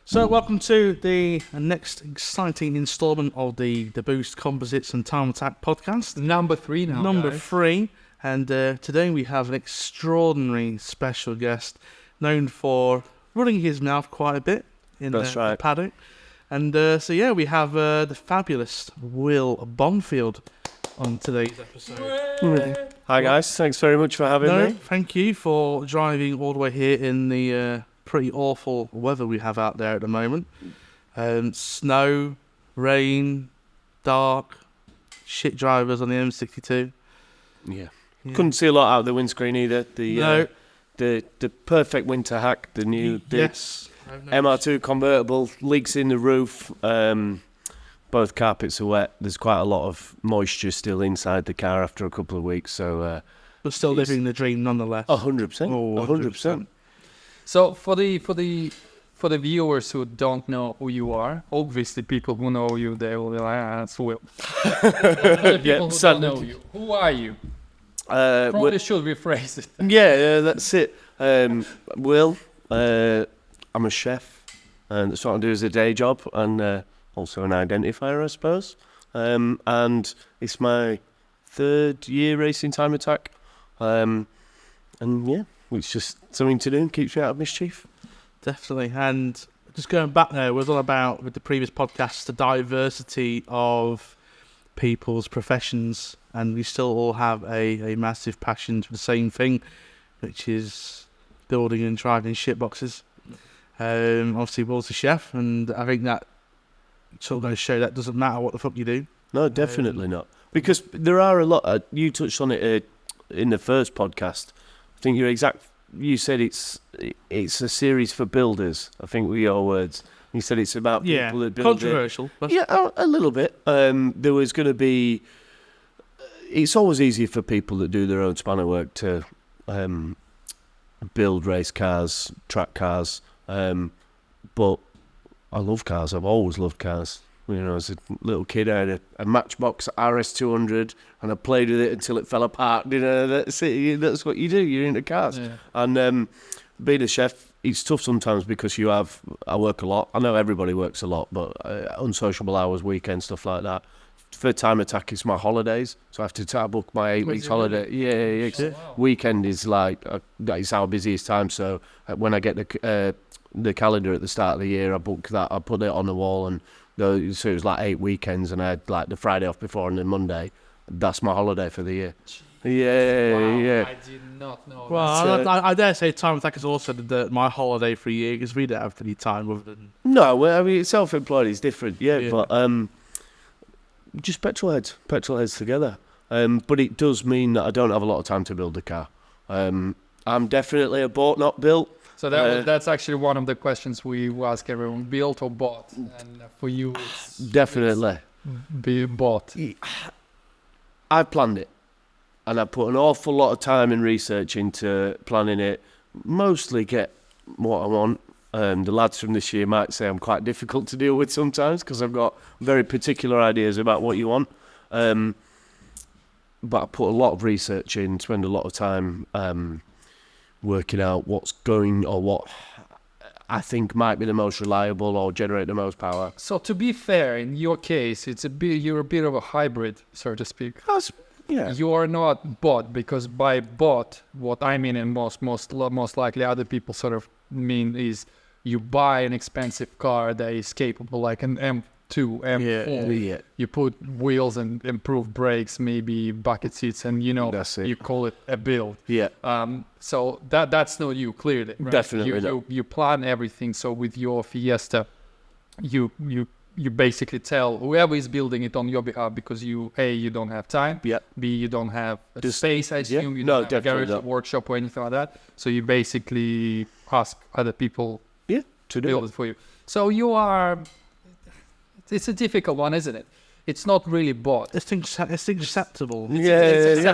So welcome to the next exciting instalment of the Boost Composites and Time Attack podcast. Number 3 now, Number guys. 3. And today we have an extraordinary special guest known for running his mouth quite a bit in the paddock. And we have the fabulous Will Bonfield on today's episode. Hi guys, thanks very much for having me. Thank you for driving all the way here in the pretty awful weather we have out there at the moment. Snow, rain, dark, shit drivers on the M62. Yeah. Couldn't see a lot out of the windscreen either. The perfect winter hack, the new MR2 convertible, leaks in the roof. Both carpets are wet. There's quite a lot of moisture still inside the car after a couple of weeks. So, but still living the dream nonetheless. 100%. 100%. So for the viewers who don't know who you are, obviously people who know you, they will be like, that's Will. People who don't know you, who are you? Probably should rephrase it. Yeah, that's it. Will, I'm a chef, and that's what I do as a day job, and also an identifier, I suppose. And it's my 3rd year racing Time Attack. It's just something to do and keeps me out of mischief. Definitely. And just going back there, was all about, with the previous podcast, the diversity of people's professions, and we still all have a massive passion for the same thing, which is building and driving shitboxes. Obviously, Will's a chef, and I think that sort of goes to show that doesn't matter what the fuck you do. No, definitely not. Because there are a lot, you touched on it in the first podcast. I think you said it's a series for builders, I think were your words. You said it's about people that build controversial. Yeah, a little bit. There was going to be... It's always easier for people that do their own spanner work to build race cars, track cars. But I love cars. I've always loved cars. You know, as a little kid, I had a Matchbox RS200, and I played with it until it fell apart. You know, that's it. That's what you do. You're into cars. Yeah. And being a chef, it's tough sometimes because I work a lot. I know everybody works a lot, but unsociable hours, weekends, stuff like that. For Time Attack, it's my holidays, so I have to book my 8 weeks holiday. Yeah. Oh, wow. Weekend is it's our busiest time. So when I get the calendar at the start of the year, I book that. I put it on the wall, and so it was like 8 weekends, and I had like the Friday off before and then Monday. That's my holiday for the year. Yeah. I did not know. Well, I dare say Time Attack is also my holiday for a year, because we don't have any time other than... No, well, I mean, self-employed is different, but just petrol heads together. But it does mean that I don't have a lot of time to build a car. I'm definitely a bought, not built. So that's actually one of the questions we ask everyone: built or bought? And for you, it's definitely be bought. I planned it, and I put an awful lot of time and research into planning it. Mostly get what I want. The lads from this year might say I'm quite difficult to deal with sometimes because I've got very particular ideas about what you want. But I put a lot of research in, spend a lot of time working out what's going, or what I think might be the most reliable or generate the most power. So to be fair, in your case, you're a bit of a hybrid, so to speak. Yeah. You are not bought, because by bought, what I mean, and most likely other people sort of mean, is you buy an expensive car that is capable, like an M2, M4. Yeah. You put wheels and improved brakes, maybe bucket seats, and that's it. You call it a build. Yeah. So that's not you, clearly. Right? Definitely not. You plan everything. So with your Fiesta, you basically tell whoever is building it on your behalf, because you don't have time. Yeah. B, you don't have space, I assume. You don't have a garage, workshop, or anything like that. So you basically ask other people to build it for you. So it's a difficult one, isn't it? It's not really bought. It's acceptable. It's acceptable.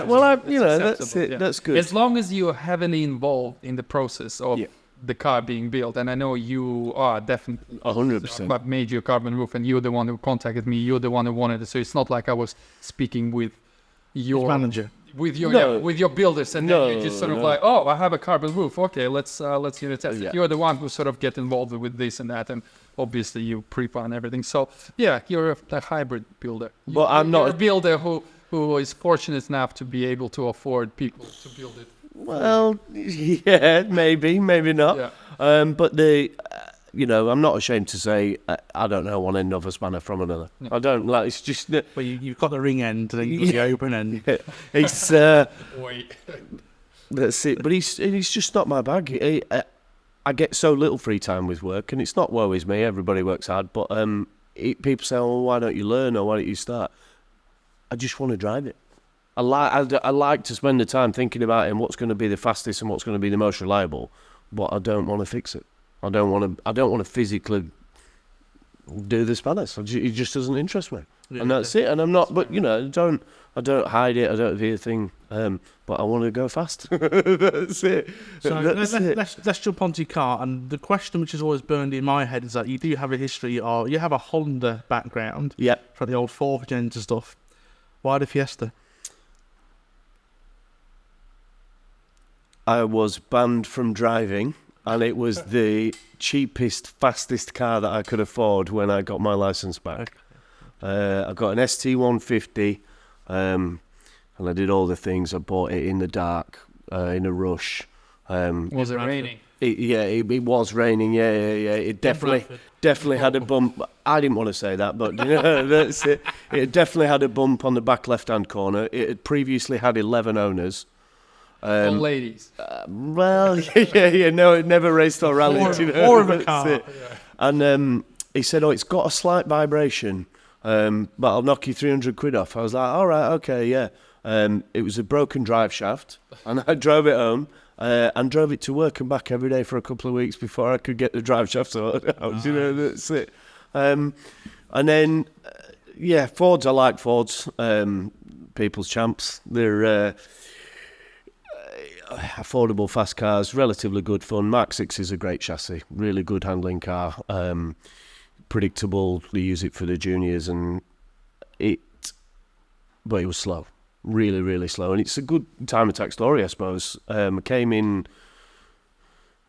Well, that's it. Yeah. That's good. As long as you're heavily involved in the process of the car being built, and I know you are definitely 100%. But made your carbon roof, and you're the one who contacted me. You're the one who wanted it. So it's not like I was speaking with your manager. with your builders, and then you just sort of like, oh, I have a carbon roof. Okay, let's give it a test. Yeah. You're the one who sort of get involved with this and that, and obviously you pre-plan everything. So yeah, you're a hybrid builder. But I'm not a builder who is fortunate enough to be able to afford people to build it. Well, yeah, maybe not. Yeah. But I'm not ashamed to say I don't know one end of a spanner from another. No. I don't like. It's just. Well, you've got the ring end, and then you've got the open end. It's. Wait. That's it. But he's just not my bag. I get so little free time with work, and it's not woe is me. Everybody works hard, but people say, "Oh, why don't you learn, or why don't you start?" I just want to drive it. I like to spend the time thinking about it and what's going to be the fastest and what's going to be the most reliable, but I don't want to fix it. I don't want to physically do the spanners. It just doesn't interest me, and that's it. And I'm not, but I don't hide it. I don't do a thing. But I want to go fast. That's it. So That's let's jump onto your car. And the question which has always burned in my head is that you do have a history, or you have a Honda background. Yeah. For the old 4th gens and stuff. Why the Fiesta? I was banned from driving, and it was the cheapest, fastest car that I could afford when I got my license back. I got an ST150, and I did all the things. I bought it in the dark, in a rush. Was it raining? It was raining. Yeah. It definitely had a bump. I didn't want to say that, but that's it. It definitely had a bump on the back left-hand corner. It had previously had 11 owners. All ladies. Well, no, it never raced or rallied. Or of a car. Yeah. And he said, "Oh, it's got a slight vibration, but I'll knock you 300 quid off." I was like, "All right, okay, yeah." It was a broken drive shaft, and I drove it home and drove it to work and back every day for a couple of weeks before I could get the drive shaft sorted out. Nice. That's it. And then, Fords. I like Fords. People's champs. They're affordable, fast cars, relatively good fun. Mark 6 is a great chassis, really good handling car, predictable. They use it for the juniors, but it was slow, really, really slow. And it's a good time attack story, I suppose. I came in.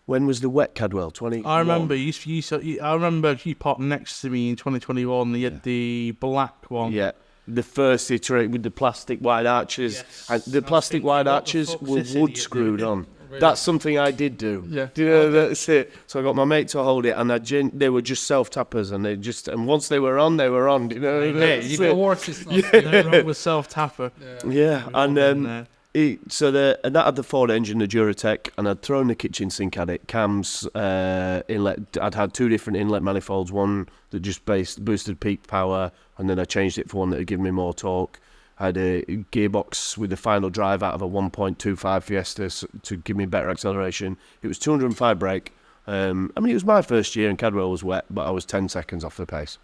When was the wet Cadwell? 20. I remember I remember you popped next to me in 2021. You had the black one. Yeah. The first iteration with the plastic wide arches. Yes. And the plastic wide arches were wood screwed on. Really? That's something I did do. Yeah. That's it. So I got my mate to hold it, and they were just self-tappers, and and once they were on, they were on. Even worse is not. Nothing wrong with self-tapper. Yeah, and that had the Ford engine, the Duratec, and I'd thrown the kitchen sink at it. Cams, inlet. I'd had 2 different inlet manifolds. One that just boosted peak power, and then I changed it for one that would give me more torque. I had a gearbox with the final drive out of a 1.25 Fiesta to give me better acceleration. It was 205 brake. It was my first year and Cadwell was wet, but I was 10 seconds off the pace.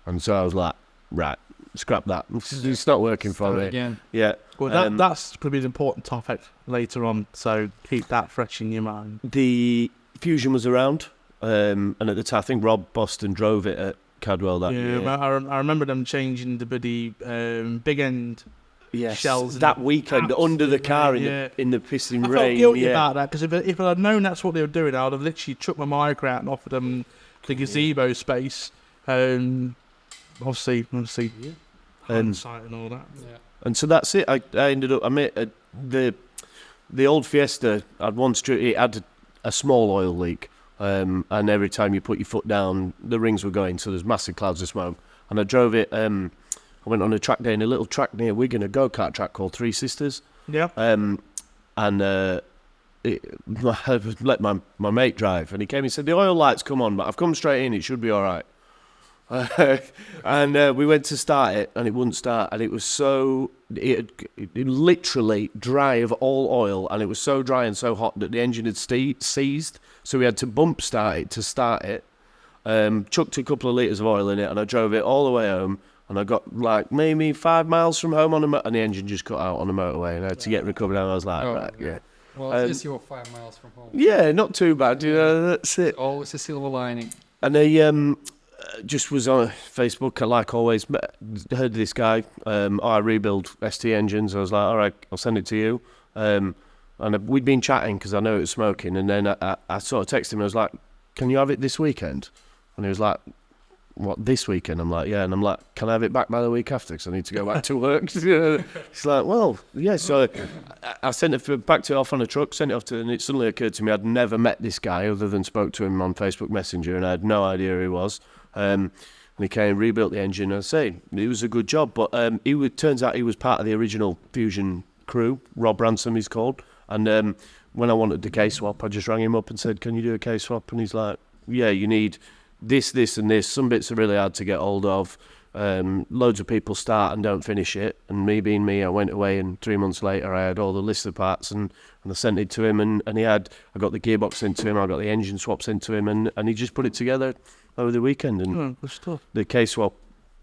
And so I was like, right, scrap that. It's not working for me. Again. Yeah. Well, that's going to be an important topic later on, so keep that fresh in your mind. The Fusion was around, and at the time, I think Rob Boston drove it at Cadwell that year. I remember them changing the big end shells that weekend under the car in the pissing rain. I felt guilty about that, because if I'd known that's what they were doing, I'd have literally chucked my mic out and offered them the gazebo space. Obviously, hindsight and all that. Yeah. And so that's it. I ended up. I made the old Fiesta. It had a small oil leak. And every time you put your foot down, the rings were going, so there's massive clouds of smoke. And I drove it. I went on a track day in a little track near Wigan, a go-kart track called Three Sisters. Yeah. I let my mate drive, and he came and said, "The oil lights come on, but I've come straight in. It should be all right." And we went to start it, and it wouldn't start, and it was it literally dry of all oil, and it was so dry and so hot that the engine had seized, so we had to bump start it to start it. Chucked a couple of litres of oil in it, and I drove it all the way home, and I got like maybe 5 miles from home and the engine just cut out on the motorway, and I had to get recovered, and I was like, right, yeah. Well, at least you were 5 miles from home. Yeah, not too bad, that's it. Always a silver lining. And just was on Facebook, like always. Heard this guy. I rebuild ST engines. I was like, all right, I'll send it to you. And we'd been chatting because I know it was smoking. And then I sort of texted him. I was like, can you have it this weekend? And he was like, what, this weekend? I'm like, yeah. And I'm like, can I have it back by the week after? Because I need to go back to work. He's like, well, yeah. So I sent it back off on a truck, sent it off to, and it suddenly occurred to me I'd never met this guy other than spoke to him on Facebook Messenger, and I had no idea who he was. And he came, rebuilt the engine. I say it was a good job, but turns out he was part of the original Fusion crew. Rob Ransom, he's called. And when I wanted the K-swap, I just rang him up and said, can you do a K-swap? And he's like, yeah, you need this, and this. Some bits are really hard to get hold of. Loads of people start and don't finish it. And me being me, I went away, and 3 months later I had all the list of parts, and I sent it to him, and I got the gearbox into him, I got the engine swaps into him, and he just put it together over the weekend. And good stuff. The K-swap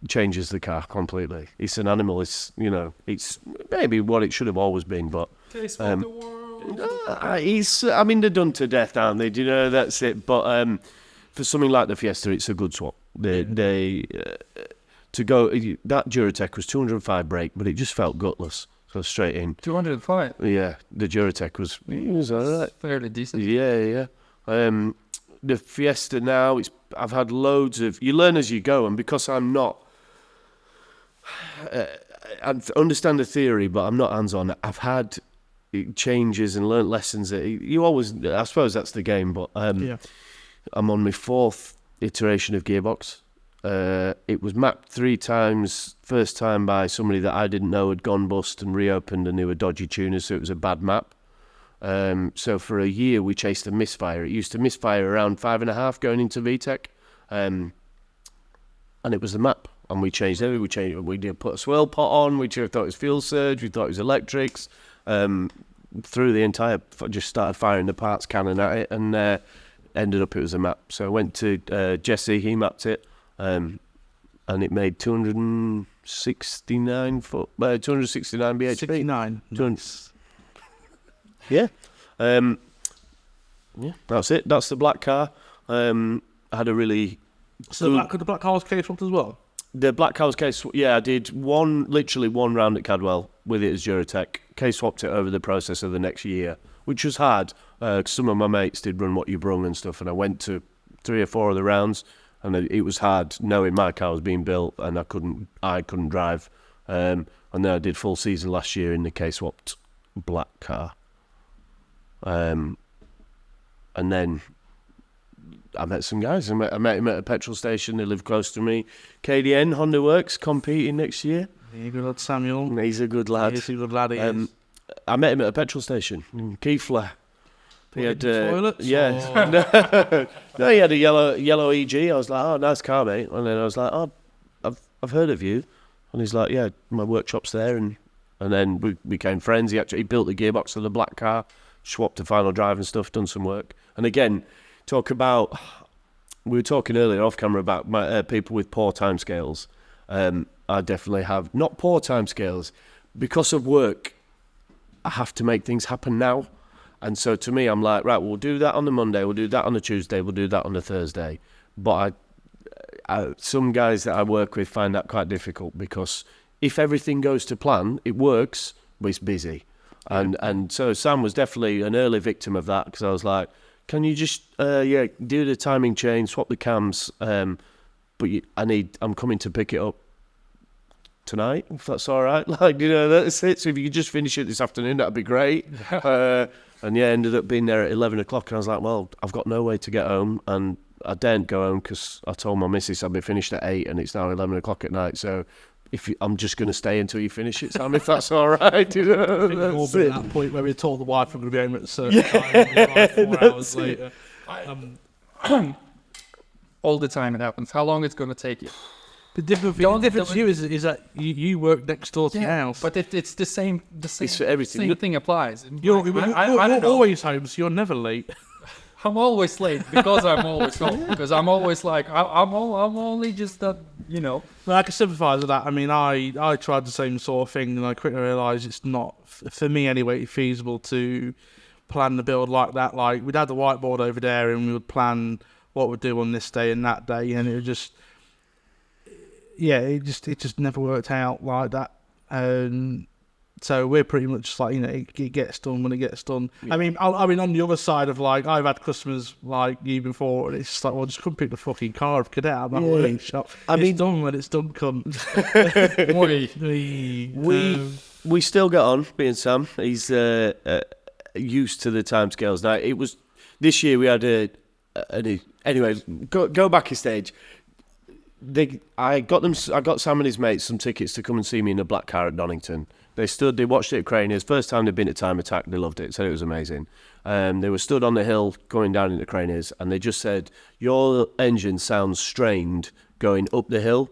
changes the car completely. It's an animal. It's maybe what it should have always been, but K-swap the world. they're done to death, aren't they? Do you know, that's it. But for something like the Fiesta, it's a good swap. To go, that Duratec was 205 brake, but it just felt gutless. So straight in. 205. Yeah, the Duratec was alright. Fairly decent. Yeah. The Fiesta now, I've had loads of. You learn as you go, and because I'm not, I understand the theory, but I'm not hands-on. I've had changes and learnt lessons. You always, I suppose that's the game. But I'm on my 4th iteration of gearbox. It was mapped 3 times. First time by somebody that I didn't know had gone bust and reopened, and they were dodgy tuners, so it was a bad map. So for a year we chased a misfire. It used to misfire around 5.5 going into VTEC, and it was the map. And we changed everything. We did put a swirl pot on. We thought it was fuel surge. We thought it was electrics. Through the entire, just started firing the parts cannon at it, and ended up it was a map. So I went to Jesse. He mapped it. And it made 269 bhp. 69. Nice. Yeah. That's it. That's the black car. I had a really. So the black car was K-swapped as well? The black car was K-swapped. Yeah, I did literally one round at Cadwell with it as Duratec. K-swapped it over the process of the next year, which was hard. Some of my mates did run what you brung and stuff, and I went to 3 or 4 of the rounds. And it was hard knowing my car was being built and I couldn't drive. And then I did full season last year in the K-swapped black car. And then I met some guys. I met him at a petrol station. They live close to me. KDN, Honda Works, competing next year. Yeah, good lad, Samuel. He's a good lad. He's a good lad, he is. I met him at a petrol station in Keighley. He had toilets? Yeah. No, he had a yellow EG. I was like, oh, nice car, mate. And then I was like, oh, I've heard of you. And he's like, yeah, my workshop's there. And then we became friends. He built the gearbox of the black car, swapped the final drive and stuff, done some work. And again, we were talking earlier off camera about my people with poor timescales. I definitely have, not poor timescales, because of work, I have to make things happen now. And so to me, I'm like, right, we'll do that on the Monday, we'll do that on the Tuesday, we'll do that on the Thursday. But some guys that I work with find that quite difficult, because if everything goes to plan, it works, but it's busy. And so Sam was definitely an early victim of that, because I was like, can you just do the timing chain, swap the cams, but I'm coming to pick it up tonight, if that's all right. That's it. So if you could just finish it this afternoon, that'd be great. Ended up being there at 11 o'clock, and I was like, well, I've got no way to get home, and I daren't go home because I told my missus I'd be finished at 8 and it's now 11 o'clock at night, so I'm just going to stay until you finish it, Sam, if that's all right. I think we've all been at that point where we told the wife we're going to be home at a certain time, and 4 hours later. All the time it happens. How long it's going to take you? The difference for you is that you work next door to your house. But it's the same. It's for everything. Same thing applies. You're always home, so you're never late. I'm always late because I'm always home. Because I'm always like, I'm only just that, Well, I can sympathise with that. I mean, I tried the same sort of thing, and I quickly realised it's not, for me anyway, feasible to plan the build like that. Like, we'd have the whiteboard over there, and we would plan what we'd do on this day and that day, and it would just, yeah, it just never worked out like that. So we're pretty much just like, you know, it gets done when it gets done. Yeah. I mean, on the other side of, like, I've had customers like you before, and it's just like, well, just come pick the fucking car up, get out of that workshop. It's done when it's done, cunt. We still get on, me and Sam. He's used to the timescales. Now, it was this year we had anyway, go back a stage. I got Sam and his mates some tickets to come and see me in a black car at Donington. They watched it at Craner's. First time they'd been at Time Attack, they loved it, said it was amazing. They were stood on the hill going down into Craner's, and they just said, your engine sounds strained going up the hill.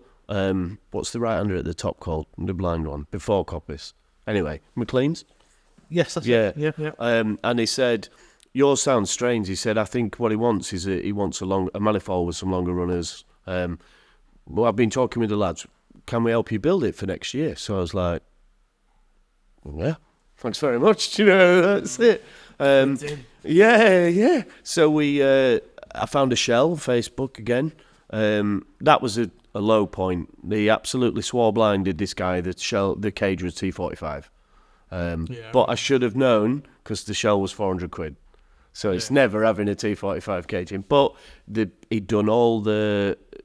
What's the right-hander at the top called? The blind one, before Coppice. Anyway, McLean's? Yes, that's Yeah. it. Yeah. And he said, yours sounds strange. He said, I think what he wants is a manifold with some longer runners. Well, I've been talking with the lads. Can we help you build it for next year? So I was like, yeah, thanks very much. You know, that's it. Yeah. So I found a shell on Facebook again. That was a low point. They absolutely swore blinded this guy. The cage was T45. But I should have known because the shell was 400 quid. So it's never having a T45 cage in. But he'd done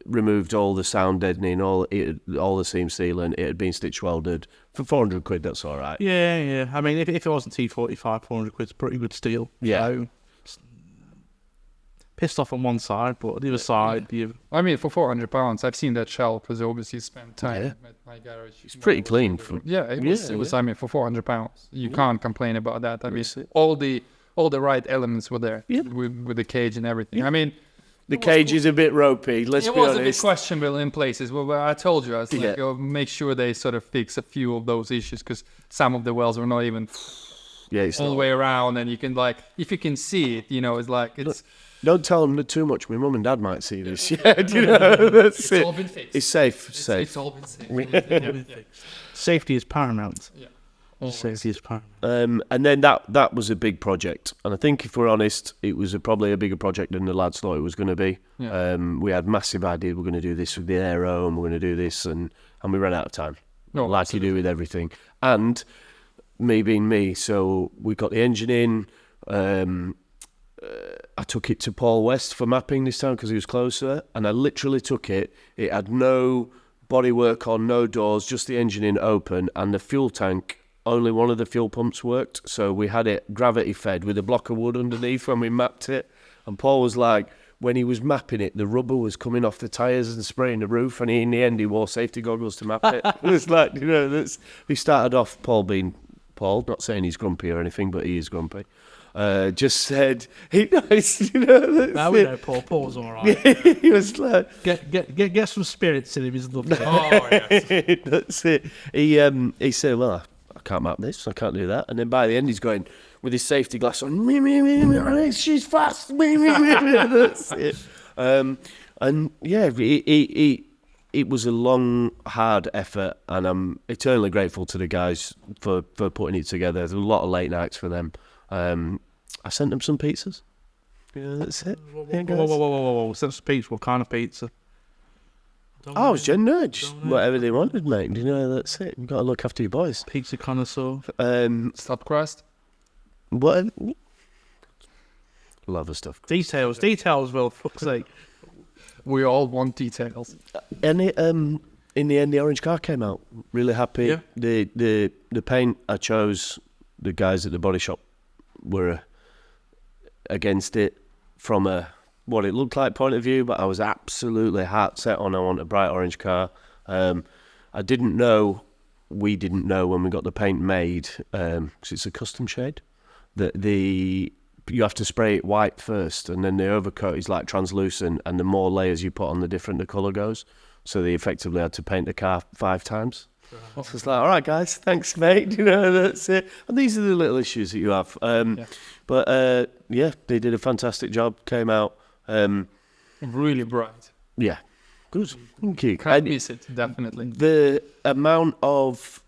removed all the sound deadening, all the seam sealing. It had been stitch welded for 400 quid. That's all right. Yeah. I mean, if it wasn't T45, 400 quid's pretty good steel. Yeah. So, pissed off on one side, but the other side, I mean, for £400, I've seen that shell because obviously spent time at my garage. It's pretty clean. It was. I mean, for £400, you can't complain about that. I mean, all the right elements were there with the cage and everything. Yeah. I mean, the cage is a bit ropey. Let's be honest. It was a bit questionable in places. Well, I told you, I was like, make sure they sort of fix a few of those issues because some of the wells were not even all the way around, and you can if you can see it, you know, it's like it's. Don't tell them too much. My mum and dad might see this. Yeah, do you know? That's it's all been fixed. It's safe. It's all been safe. Safety is paramount. Yeah. Safety is paramount. And then that was a big project. And I think if we're honest, it was probably a bigger project than the lads thought it was going to be. Yeah. We had massive ideas. We're going to do this with the aero and we're going to do this. And we ran out of time. Like you do with everything. And me being me, so we got the engine in. I took it to Paul West for mapping this time because he was closer, and I literally took it. It had no bodywork on, no doors, just the engine in open, and the fuel tank, only one of the fuel pumps worked, so we had it gravity fed with a block of wood underneath when we mapped it. And Paul was like, when he was mapping it, the rubber was coming off the tyres and spraying the roof, and in the end he wore safety goggles to map it. It was like, you know, he started off, Paul being Paul, not saying he's grumpy or anything, but he is grumpy. Just said he knows, you know. Now we know Paul. Paul's all right. He was like, get some spirits in him. He's lovely. Oh yes. That's it. He said, well, I can't map this. I can't do that. And then by the end, he's going with his safety glass on. She's fast. That's it. And yeah, it was a long, hard effort, and I'm eternally grateful to the guys for putting it together. There's a lot of late nights for them. I sent them some pizzas. Yeah, that's it. Whoa. Sent some pizza. What kind of pizza? I was generous. Whatever they wanted, mate. You know, that's it. You've got to look after your boys. Pizza connoisseur. Stuffed crust. What? Love the stuff. Details, Will. Fuck's sake. We all want details. And in the end, the orange car came out. Really happy. Yeah. The paint I chose, the guys at the body shop were against it from a what it looked like point of view, but I was absolutely heart set on I want a bright orange car. I didn't know, we didn't know when we got the paint made, because it's a custom shade, that you have to spray it white first, and then the overcoat is like translucent, and the more layers you put on, the different the colour goes. So they effectively had to paint the car 5 times. So it's like, all right, guys, thanks, mate. You know, that's it. And these are the little issues that you have. But yeah, they did a fantastic job. Came out Really bright. Yeah, good. Thank you. Can't miss it, definitely. The amount of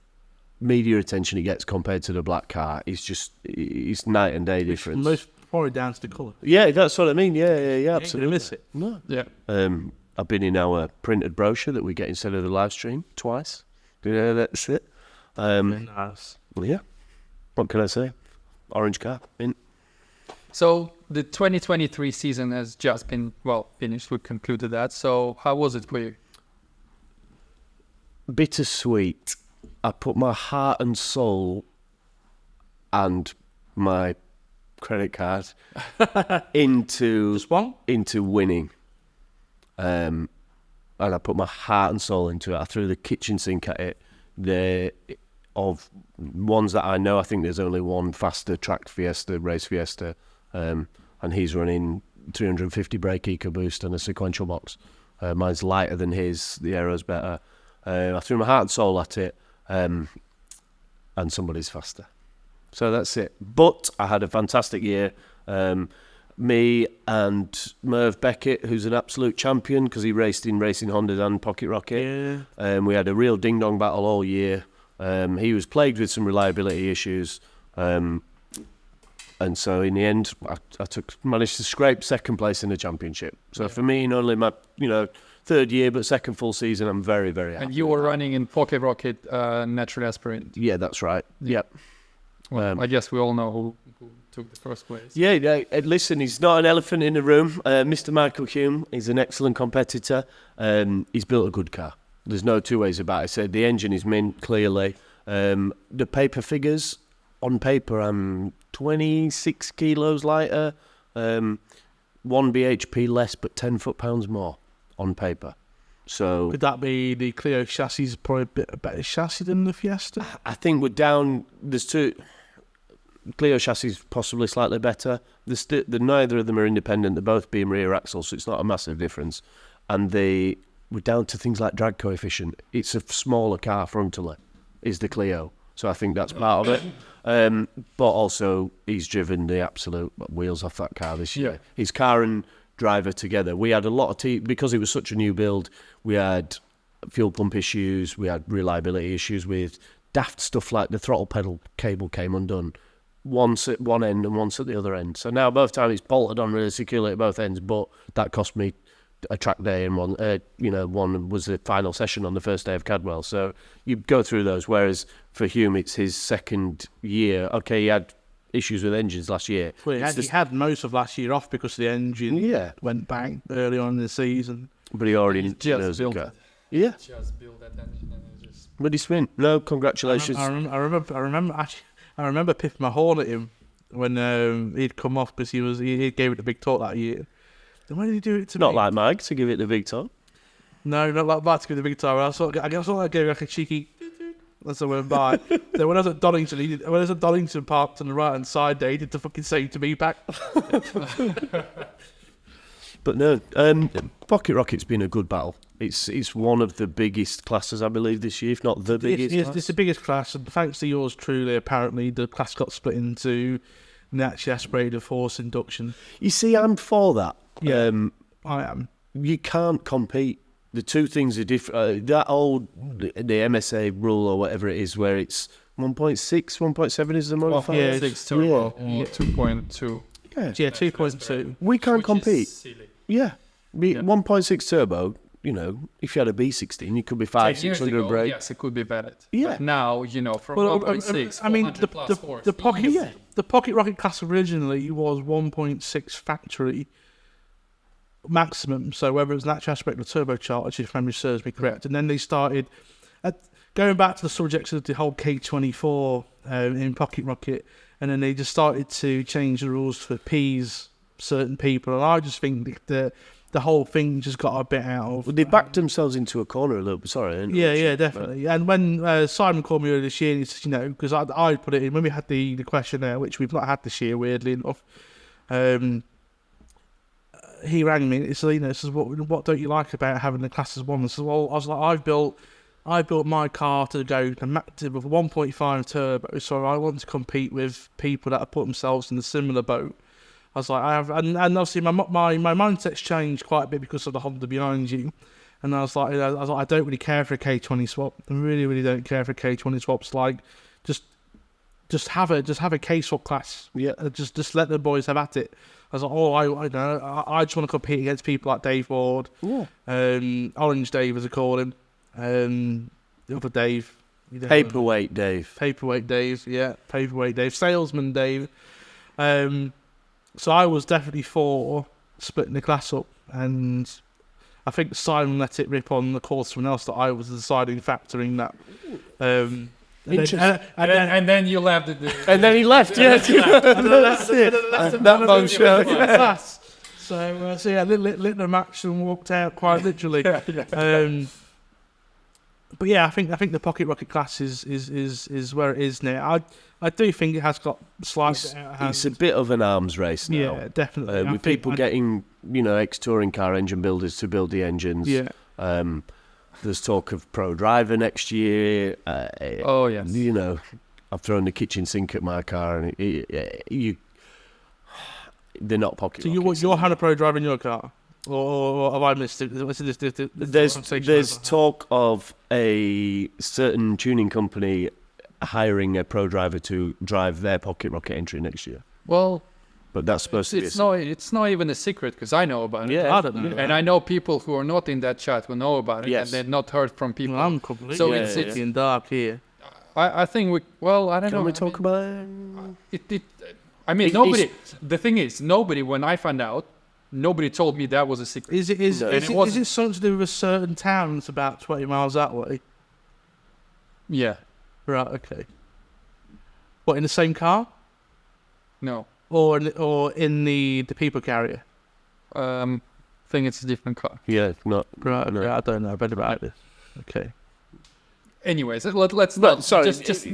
media attention it gets compared to the black car is just it's night and day difference. Most probably down to the colour. Yeah, that's what I mean. Yeah, absolutely. You're gonna miss it. No. Yeah. I've been in our printed brochure that we get instead of the live stream twice. Yeah, that's it. Very nice. Well, yeah. What can I say? Orange car. In. So the 2023 season has just been, finished. We concluded that. So how was it for you? Bittersweet. I put my heart and soul and my credit card into Just one? into winning. And I put my heart and soul into it. I threw the kitchen sink at it. Of ones that I know, I think there's only one faster tracked Fiesta, race Fiesta, and he's running 350 brake EcoBoost and a sequential box. Mine's lighter than his, the aero's better. I threw my heart and soul at it, and somebody's faster. So that's it. But I had a fantastic year. Me and Merv Beckett, who's an absolute champion because he raced in Racing Honda and Pocket Rocket. Yeah. We had a real ding-dong battle all year. He was plagued with some reliability issues. And so in the end, I managed to scrape second place in the championship. So for me, not only my third year, but second full season, I'm very, very happy. And you were running in Pocket Rocket Natural Aspirant. Yeah, that's right. Yep. Well, I guess we all know who took the first place. Yeah, listen, he's not an elephant in the room. Mr. Michael Hume, he's an excellent competitor. He's built a good car. There's no two ways about it. I said the engine is mint, clearly. The paper figures, on paper, I'm 26 kilos lighter, 1 bhp less, but 10 foot-pounds more on paper. So Could that be the Clio chassis is probably a better chassis than the Fiesta? I think we're down. There's two. Clio chassis is possibly slightly better. Neither of them are independent. They're both beam rear axles, so it's not a massive difference. And we're down to things like drag coefficient. It's a smaller car frontally, is the Clio. So I think that's part of it. But also, he's driven the absolute wheels off that car this year. Yeah. His car and driver together. We had a lot of because it was such a new build. We had fuel pump issues. We had reliability issues with daft stuff like the throttle pedal cable came undone. Once at one end and once at the other end. So now both times it's bolted on really securely at both ends, but that cost me a track day and one was the final session on the first day of Cadwell. So you go through those, whereas for Hume it's his second year. Okay, he had issues with engines last year. Well, he had most of last year off because the engine went bang early on in the season. But he already Just knows the built car. it. Yeah. Just build that engine and it just... Bloody spin. No, congratulations. I remember pipping my horn at him when he'd come off because he gave it a big talk that year. Then why did he do it to me? Not like Mike to give it the big talk. No, not like that to give it the big talk. I guess I gave like a cheeky. That's what I went by. Then when I was at Donington parked on the right hand side, he did the fucking same to me back. But no, Pocket Rocket's been a good battle. It's one of the biggest classes, I believe, this year, if not the biggest. It's the biggest class, and thanks to yours truly, apparently the class got split into naturally aspirated force induction. You see, I'm for that. Yeah, I am. You can't compete. The two things are different. That old, the MSA rule or whatever it is, where it's 1.6, 1.7 is the modifier. Yeah, 1.6 turbo or 2.2. Yeah, 2.2. we can't compete. Silly. Yeah, 1.6 turbo. If you had a B16, you could be 500-600 brake. Yes, it could be better. Yeah. But now, from Well, 1.6, I mean, 400 plus horse, the pocket, easy. the Pocket Rocket class originally was 1.6 factory maximum. So whether it was natural aspect or turbocharged, if memory serves me correct, and then they started going back to the subjects of the whole K24 in Pocket Rocket, and then they just started to change the rules to appease certain people, and I just think that the whole thing just got a bit out of... Well, they backed themselves into a corner a little bit. Sorry. Yeah, definitely. And when Simon called me earlier this year, he says, because I put it in, when we had the questionnaire, which we've not had this year, weirdly enough, he rang me and he says, what don't you like about having the class as one? I said, well, I was like, I built my car to go with 1.5 turbo, so I want to compete with people that have put themselves in a similar boat. I was like, and obviously my mindset's changed quite a bit because of the Honda behind you. And I was like, I don't really care for a K20 swap. I really, really don't care for K20 swaps. Like, just have a K-swap class. Yeah. Just let the boys have at it. was like, oh, I know, I just want to compete against people like Dave Ward, Orange Dave as I call him, the other Dave. Paperweight Dave. Paperweight Dave, Salesman Dave. So I was definitely for splitting the class up, and I think Simon let it rip on the call to someone else that I was the deciding factor in that. Interesting. And then you left it. And then he left, yeah. That's it. That bombshell. So yeah, lit the match and walked out quite literally. But yeah, I think the pocket rocket class is where it is now. I do think it has got slightly out of hand. It's a bit of an arms race now. Yeah, definitely. With people getting, ex-touring car engine builders to build the engines. Yeah. There's talk of pro driver next year. Oh yes. I've thrown the kitchen sink at my car, and they're not pocket. So rockets. you're had a pro driver in your car, or have I missed it? There's talk of a certain tuning company hiring a pro driver to drive their pocket rocket entry next year. Well, but that's supposed to be. It's not even a secret because I know about it. Yeah, I don't know. And I know people who are not in that chat who know about it, Yes. and they've not heard from people. Well, I'm completely So it's in dark here. I think I don't know. Can we talk about it? I mean, nobody. The thing is, nobody. When I found out, nobody told me that was a secret. Is it something to do with a certain town that's about 20 miles that way? Yeah. Right. Okay. What, in the same car? No. Or in the people carrier? Think it's a different car. Yeah, not Right. No. Okay, I don't know. I read about this. Okay. Anyways, let's But, not. sorry, just let's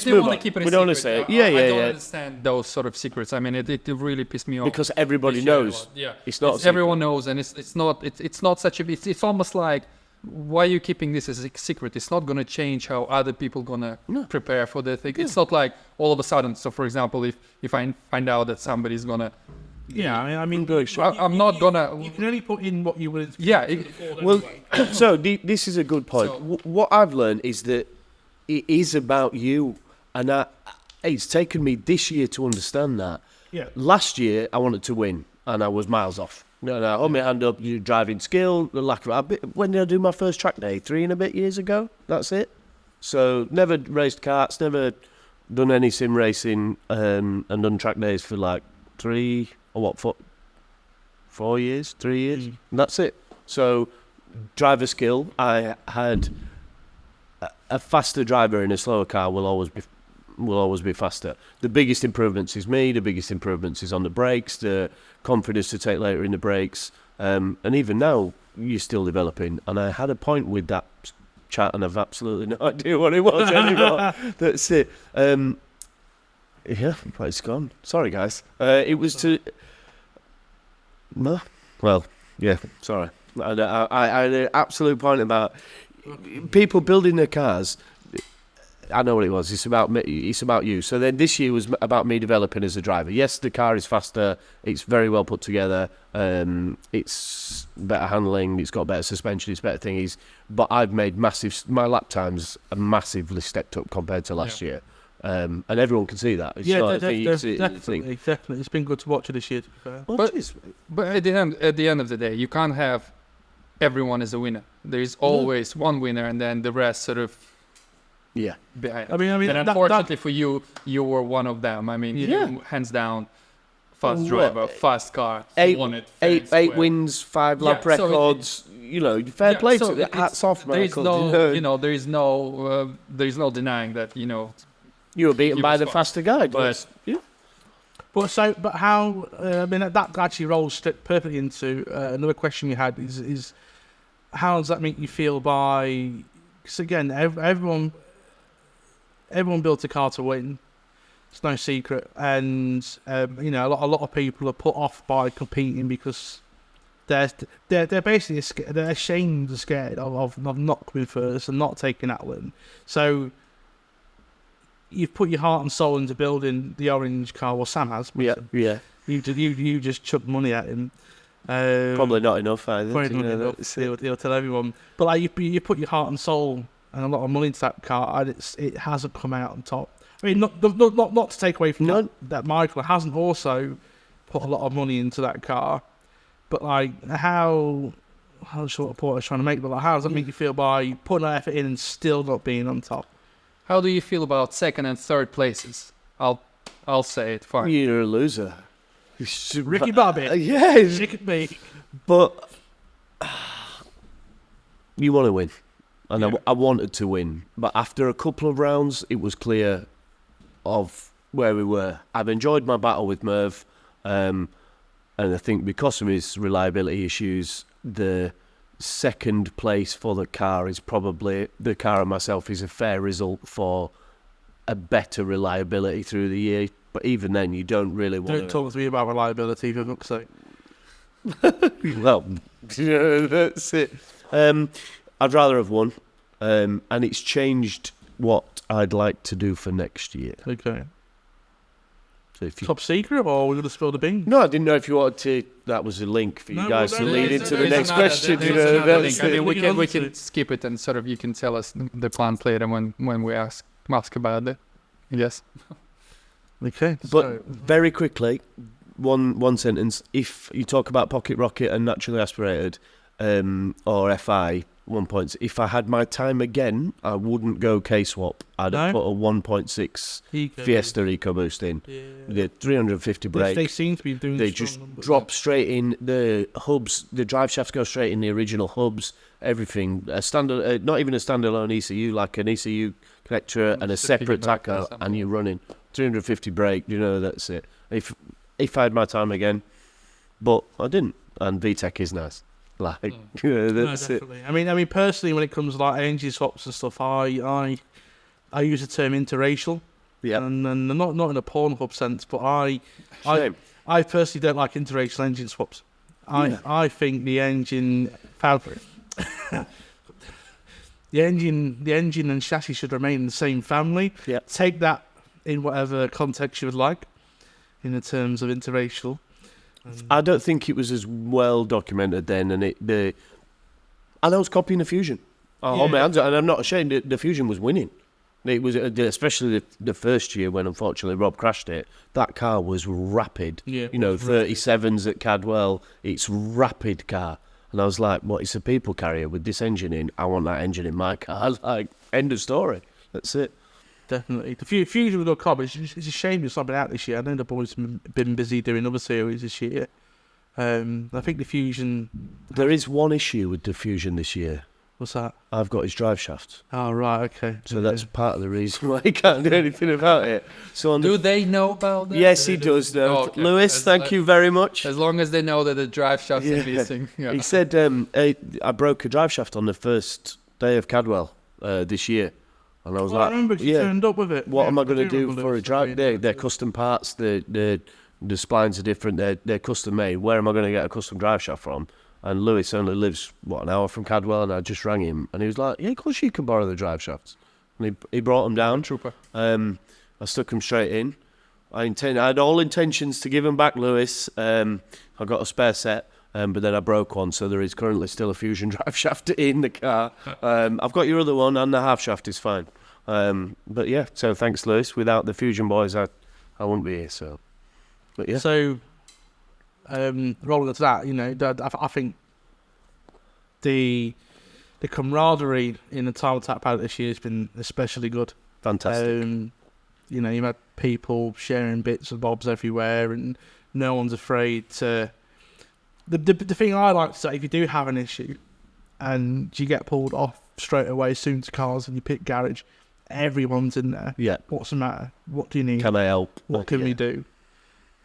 they move want on. to keep it a We don't secret. want to say it. I don't understand those sort of secrets. I mean, it really pissed me off. because everybody They share a knows. lot. Yeah. It's not. a secret. Everyone knows, and it's not such a. It's almost like, why are you keeping this as a secret? It's not going to change how other people gonna prepare for the thing. Yeah. It's not like all of a sudden. So, for example, if I find out that somebody's gonna, Yeah, I mean, I'm not gonna. You can only put in what you would. Yeah. Well, so this is a good point. So- What I've learned is that it is about you, and it's taken me this year to understand that. Yeah. Last year, I wanted to win, and I was miles off. No, hold my hand up. Your driving skill, the lack of. When did I do my first track day? 3 and a bit years ago. That's it. So never raced karts, never done any sim racing, and done track days for like 3 or 4 years, 3 years. And that's it. So driver skill, I had a faster driver in a slower car will always be faster. The biggest improvements is me. The biggest improvements is on the brakes, the confidence to take later in the brakes, and even now you're still developing. And I had a point with that chat, and I've absolutely no idea what it was anymore. That's it. Yeah, but it's gone. Sorry, guys. It was to. No. Well, yeah. Sorry. I had an absolute point about people building their cars. I know what it was. It's about me. It's about you. So then this year was about me developing as a driver. Yes, the car is faster. It's very well put together. It's better handling. It's got better suspension. It's better thingies. But I've made my lap times are massively stepped up compared to last year. And everyone can see that. It's definitely. It's been good to watch it this year, to be fair. But at the end of the day, you can't have everyone as a winner. There is always one winner, and then the rest sort of behind. I mean, and unfortunately for you, you were one of them. I mean, you, hands down, fast driver, fast car, won it. Eight wins, 5 lap records. Fair play to it. Hats off, there is no, there is no denying that you were beaten by the fast. faster guy. But But how? That actually rolls perfectly into another question you had. Is how does that make you feel? Because again, everyone built a car to win. It's no secret, and a lot of people are put off by competing because they're basically they're ashamed and scared of not coming first and not taking that win. So you've put your heart and soul into building the orange car. Well, Sam has. Yeah. You just chucked money at him. Probably not enough either. Probably not enough. He'll tell everyone. But like you put your heart and soul and a lot of money into that car, and it hasn't come out on top. I mean, not to take away from that Michael hasn't also put a lot of money into that car. But like, how short a point I was trying to make, but like, how does that make you feel by putting that effort in and still not being on top? How do you feel about second and third places? I'll say it. Fine. You're a loser. Ricky Bobby. Yeah. Chicken bake. But you want to win. And I wanted to win. But after a couple of rounds, it was clear of where we were. I've enjoyed my battle with Merv. And I think because of his reliability issues, the second place for the car is probably, the car and myself, is a fair result for a better reliability through the year. But even then, you don't really want Don't talk to me about reliability, for fuck's sake. Well, that's it. I'd rather have won. And it's changed what I'd like to do for next year. Okay. So if you... Top secret, or are we going to spill the beans? No, I didn't know if you wanted to. That was a link for you guys to lead into the next question. I mean, we can skip it and sort of you can tell us the plans later when we ask about it. Yes. Okay. But very quickly, one sentence. If you talk about pocket rocket and naturally aspirated, or FI 1.6, if I had my time again, I wouldn't go K-swap. I'd have put a 1.6 Fiesta EcoBoost in. Yeah. The 350 brake. They seem to be doing. They just drop straight in the hubs. The drive shafts go straight in the original hubs. Everything. A standard, not even a standalone ECU, like an ECU connector and a separate tacker, and you're running 350 brake. You know, that's it. If I had my time again, but I didn't. And VTEC is nice. Like, that's it. I mean, personally, when it comes to like engine swaps and stuff, I use the term interracial. Yeah. And not in a Pornhub sense, but I personally don't like interracial engine swaps. I think the engine fabric, the engine and chassis should remain in the same family. Yeah. Take that in whatever context you would like, in the terms of interracial. I don't think it was as well documented then, and I was copying the Fusion. On my hands, and I'm not ashamed. The Fusion was winning. It was, especially the first year when unfortunately Rob crashed it. That car was rapid. Yeah, 37s at Cadwell. It's rapid car, and I was like, "What? It's a people carrier with this engine in. I want that engine in my car." Like, end of story. That's it. Definitely. The Fusion with come. It's a shame it's not been out this year. I know the boys have been busy doing other series this year. I think the Fusion... There is one issue with the Fusion this year. What's that? I've got his drive shaft. Oh, right, okay. So that's part of the reason why he can't do anything about it. So do they know about that? Yes, he does know. Oh, okay. Lewis, thank you very much. As long as they know that the drive shaft is missing. Yeah. He said I broke a drive shaft on the first day of Cadwell this year. And I was like, I remember you turned up with it. What am I going to do for a drive? They're custom parts. The splines are different. They're custom made. Where am I going to get a custom drive shaft from? And Lewis only lives, an hour from Cadwell, and I just rang him. And he was like, yeah, of course you can borrow the drive shafts. And he brought them down. Trooper. I stuck them straight in. I had all intentions to give them back, Lewis. I got a spare set. But then I broke one, so there is currently still a Fusion drive shaft in the car. I've got your other one, and the half shaft is fine. But yeah, so thanks, Lewis. Without the Fusion boys, I wouldn't be here. So, but yeah. So, rolling into that, I think the camaraderie in the Time Attack paddock this year has been especially good. Fantastic. You've had people sharing bits and bobs everywhere, and no one's afraid to. The thing I like to say, if you do have an issue and you get pulled off straight away soon to cars and you pick garage, everyone's in there. Yeah. What's the matter? What do you need? Can I help? What can we do?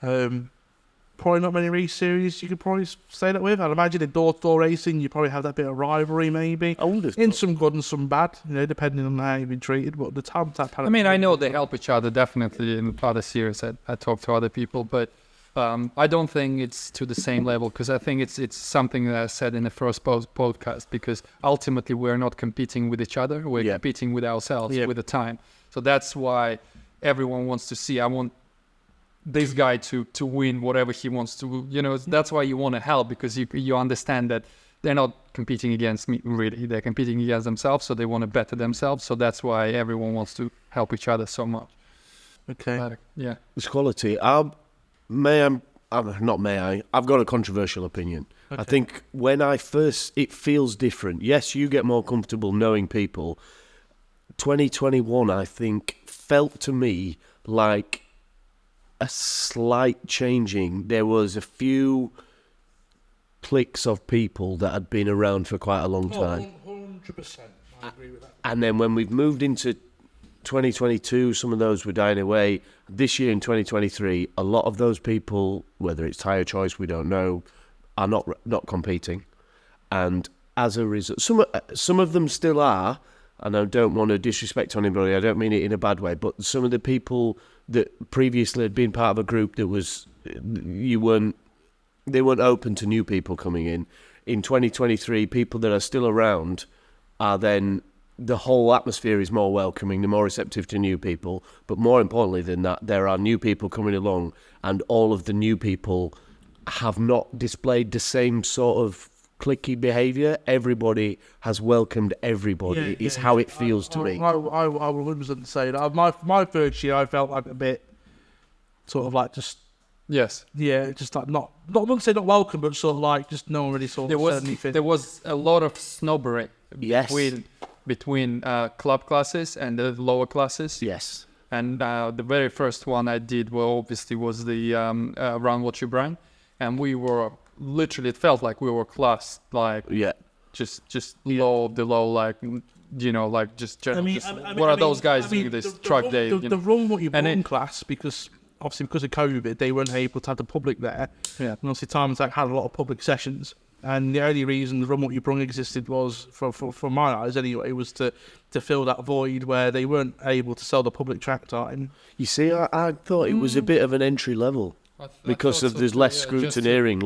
Probably not many race series you could probably say that with. I'd imagine in door-to-door racing you probably have that bit of rivalry maybe. In some good and some bad, depending on how you've been treated. But the Time Attack paddock... I mean, I know they help each other definitely in other series. I talk to other people, but I don't think it's to the same level, because I think it's something that I said in the first podcast, because ultimately we're not competing with each other, we're competing with ourselves, with the time. So that's why everyone wants to see, I want this guy to win whatever he wants to, that's why you want to help, because you understand that they're not competing against me, really. They're competing against themselves, so they want to better themselves. So that's why everyone wants to help each other so much. Okay. Yeah. It's quality. I've got a controversial opinion. Okay. I think it feels different. Yes, you get more comfortable knowing people. 2021, I think, felt to me like a slight changing. There was a few cliques of people that had been around for quite a long time. 100%. I agree with that. And then when we've moved into 2022, some of those were dying away. This year in 2023, a lot of those people, whether it's tyre choice, we don't know, are not competing. And as a result, some of them still are, and I don't want to disrespect anybody, I don't mean it in a bad way, but some of the people that previously had been part of a group that was, they weren't open to new people coming in. In 2023, people that are still around are then, the whole atmosphere is more welcoming, they're more receptive to new people, but more importantly than that, there are new people coming along, and all of the new people have not displayed the same sort of cliquey behaviour. Everybody has welcomed everybody. It's how it feels to me. I will 100% say that. My first year, I felt like a bit sort of like just... Yes. Yeah, just like not going to say not welcome, but sort of like just no one really said anything. There was a lot of snobbery Yes. between club classes and the lower classes. Yes. And the very first one I did, obviously was the Run What You Bring, and we were literally, it felt like we were classed like just low of the low, like like just general. What are those guys doing this track day? The Run What You Bring class, because of COVID, they weren't able to have the public there. Yeah. And obviously, Time Attack had a lot of public sessions. And the only reason the Run What You Brung existed was, from my eyes anyway, was to fill that void where they weren't able to sell the public track time. You see, I thought it was a bit of an entry level because of there's less scrutineering,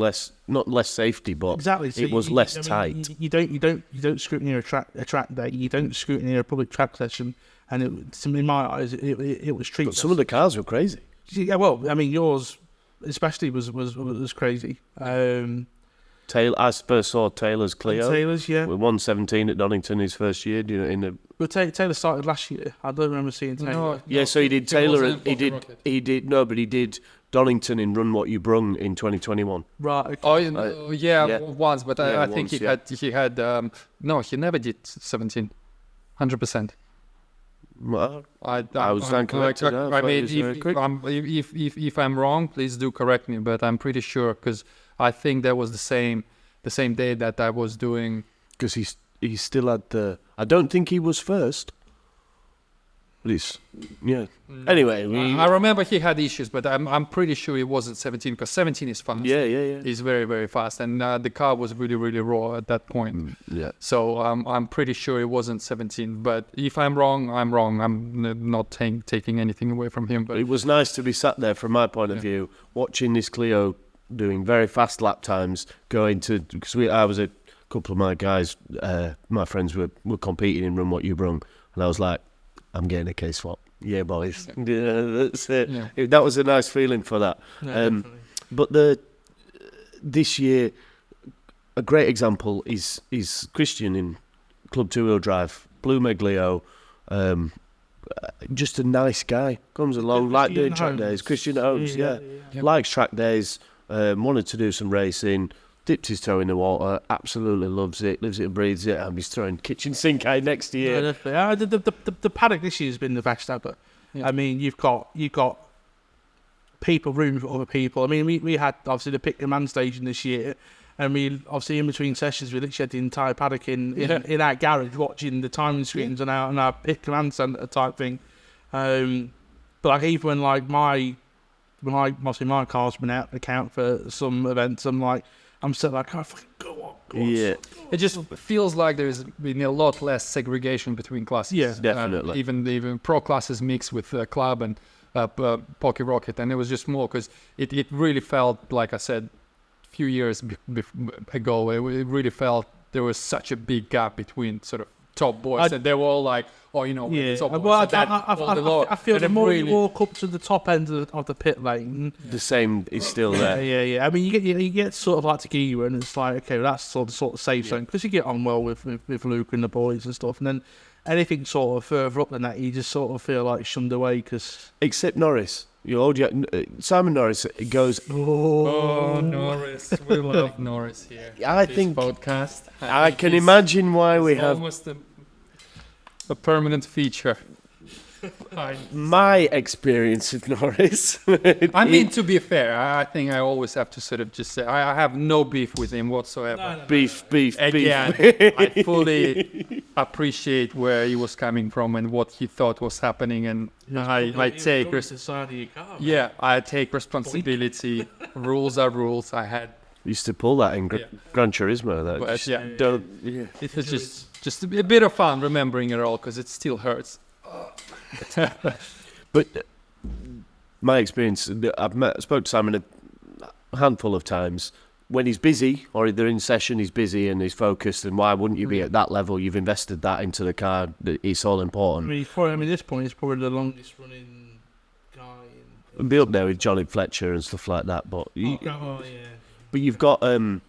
not less safety, but exactly. So it was less tight. You don't scrutineer a track day. You don't scrutineer a public track session, and in my eyes, it was treated. But some of the cars were crazy. Yeah, well, I mean, yours especially was crazy. I first saw Taylor's Clio. Taylor's, yeah. With 117 at Donington his first year. But Taylor started last year. I don't remember seeing Taylor. So he did Taylor. And he did Donington in Run What You Brung in 2021. Right. Okay. Once, but I think once, he had. No, he never did 17. 100%. Well, I was correct. I mean, if I'm wrong, please do correct me. But I'm pretty sure, because I think that was the same day that I was doing. Because he still had the. I don't think he was first. But Anyway, I remember he had issues, but I'm pretty sure it wasn't 17, because 17 is fast. Yeah. It's very, very fast, and the car was really, really raw at that point. Yeah. So I'm pretty sure it wasn't 17. But if I'm wrong, I'm wrong. I'm not taking anything away from him. But it was nice to be sat there, from my point of view, watching this Clio doing very fast lap times, because I was a couple of my guys, my friends were competing in Run What You Brung, and I was like, I'm getting a K-swap. Yeah, boys. Yeah, that's it. Yeah. That was a nice feeling for that. Yeah, but this year, a great example is Christian in Club 2-wheel drive, Blue Meglio, just a nice guy. Comes along, like doing track days. Christian Holmes, likes track days, wanted to do some racing, dipped his toe in the water, absolutely loves it, lives it and breathes it, and he's throwing kitchen sink out next year. Yeah, definitely. The paddock this year has been the best ever. Yeah. I mean, you've got people room for other people. I mean, we had obviously the pit command station this year, and we obviously in between sessions we literally had the entire paddock in our garage watching the timing screens and our pit command centre type thing. But like even when like my car's been out to account for some events, I'm still like, oh, fucking go on. Yeah. It just feels like there's been a lot less segregation between classes. Yeah, definitely. Even pro classes mixed with club and Pocky Rocket, and it was just more because it really felt, like I said, a few years ago, it really felt there was such a big gap between sort of top boys, and they were all like, top boys. Well, I feel the more you walk up to the top end of the pit lane, the same is still there. Yeah. I mean, you get sort of like to Giga, and it's like, okay, well, that's sort of safe zone, because you get on well with Luke and the boys and stuff, and then anything sort of further up than that, you just sort of feel like shunned away, because... Except Norris. Simon Norris goes. Oh, Norris. We love Norris here. I This think podcast. I think can it's- imagine why we it's have almost a permanent feature. my experience of Norris. I mean, to be fair, I think I always have to sort of just say I have no beef with him whatsoever. beef. Again, I fully appreciate where he was coming from and what he thought was happening, and I take I take responsibility. Rules are rules. I had, Used to pull that in Yeah. Gran Turismo. That but just yeah, don't. Yeah. it's just a bit of fun remembering it all because it still hurts. But my experience, spoke to Simon a handful of times. When he's busy or they're in session, he's busy and he's focused. And why wouldn't you be at that level? You've invested that into the car. It's all I important. mean, at this point, he's probably the longest running guy. And be up there with Johnny Fletcher and stuff like that. But Yeah. but you've got in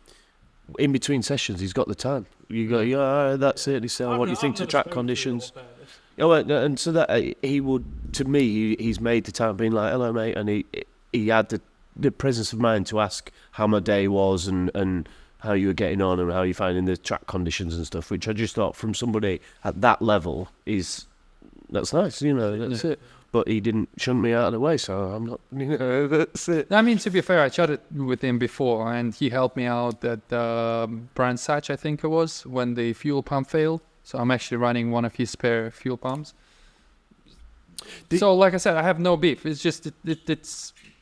between sessions, he's got the time. You go, yeah, that's it. He said, what do you think to track conditions? Oh, and so that he would, to me, he's made the time being like, hello, mate, and he had the presence of mind to ask how my day was and how you were getting on and how you're finding the track conditions and stuff, which I just thought from somebody at that level that's nice, that's it. But he didn't shunt me out of the way, so I'm not, that's it. I mean, to be fair, I chatted with him before, and he helped me out at Brands Hatch, I think it was, when the fuel pump failed. So I'm actually running one of his spare fuel pumps. So, like I said, I have no beef. It's just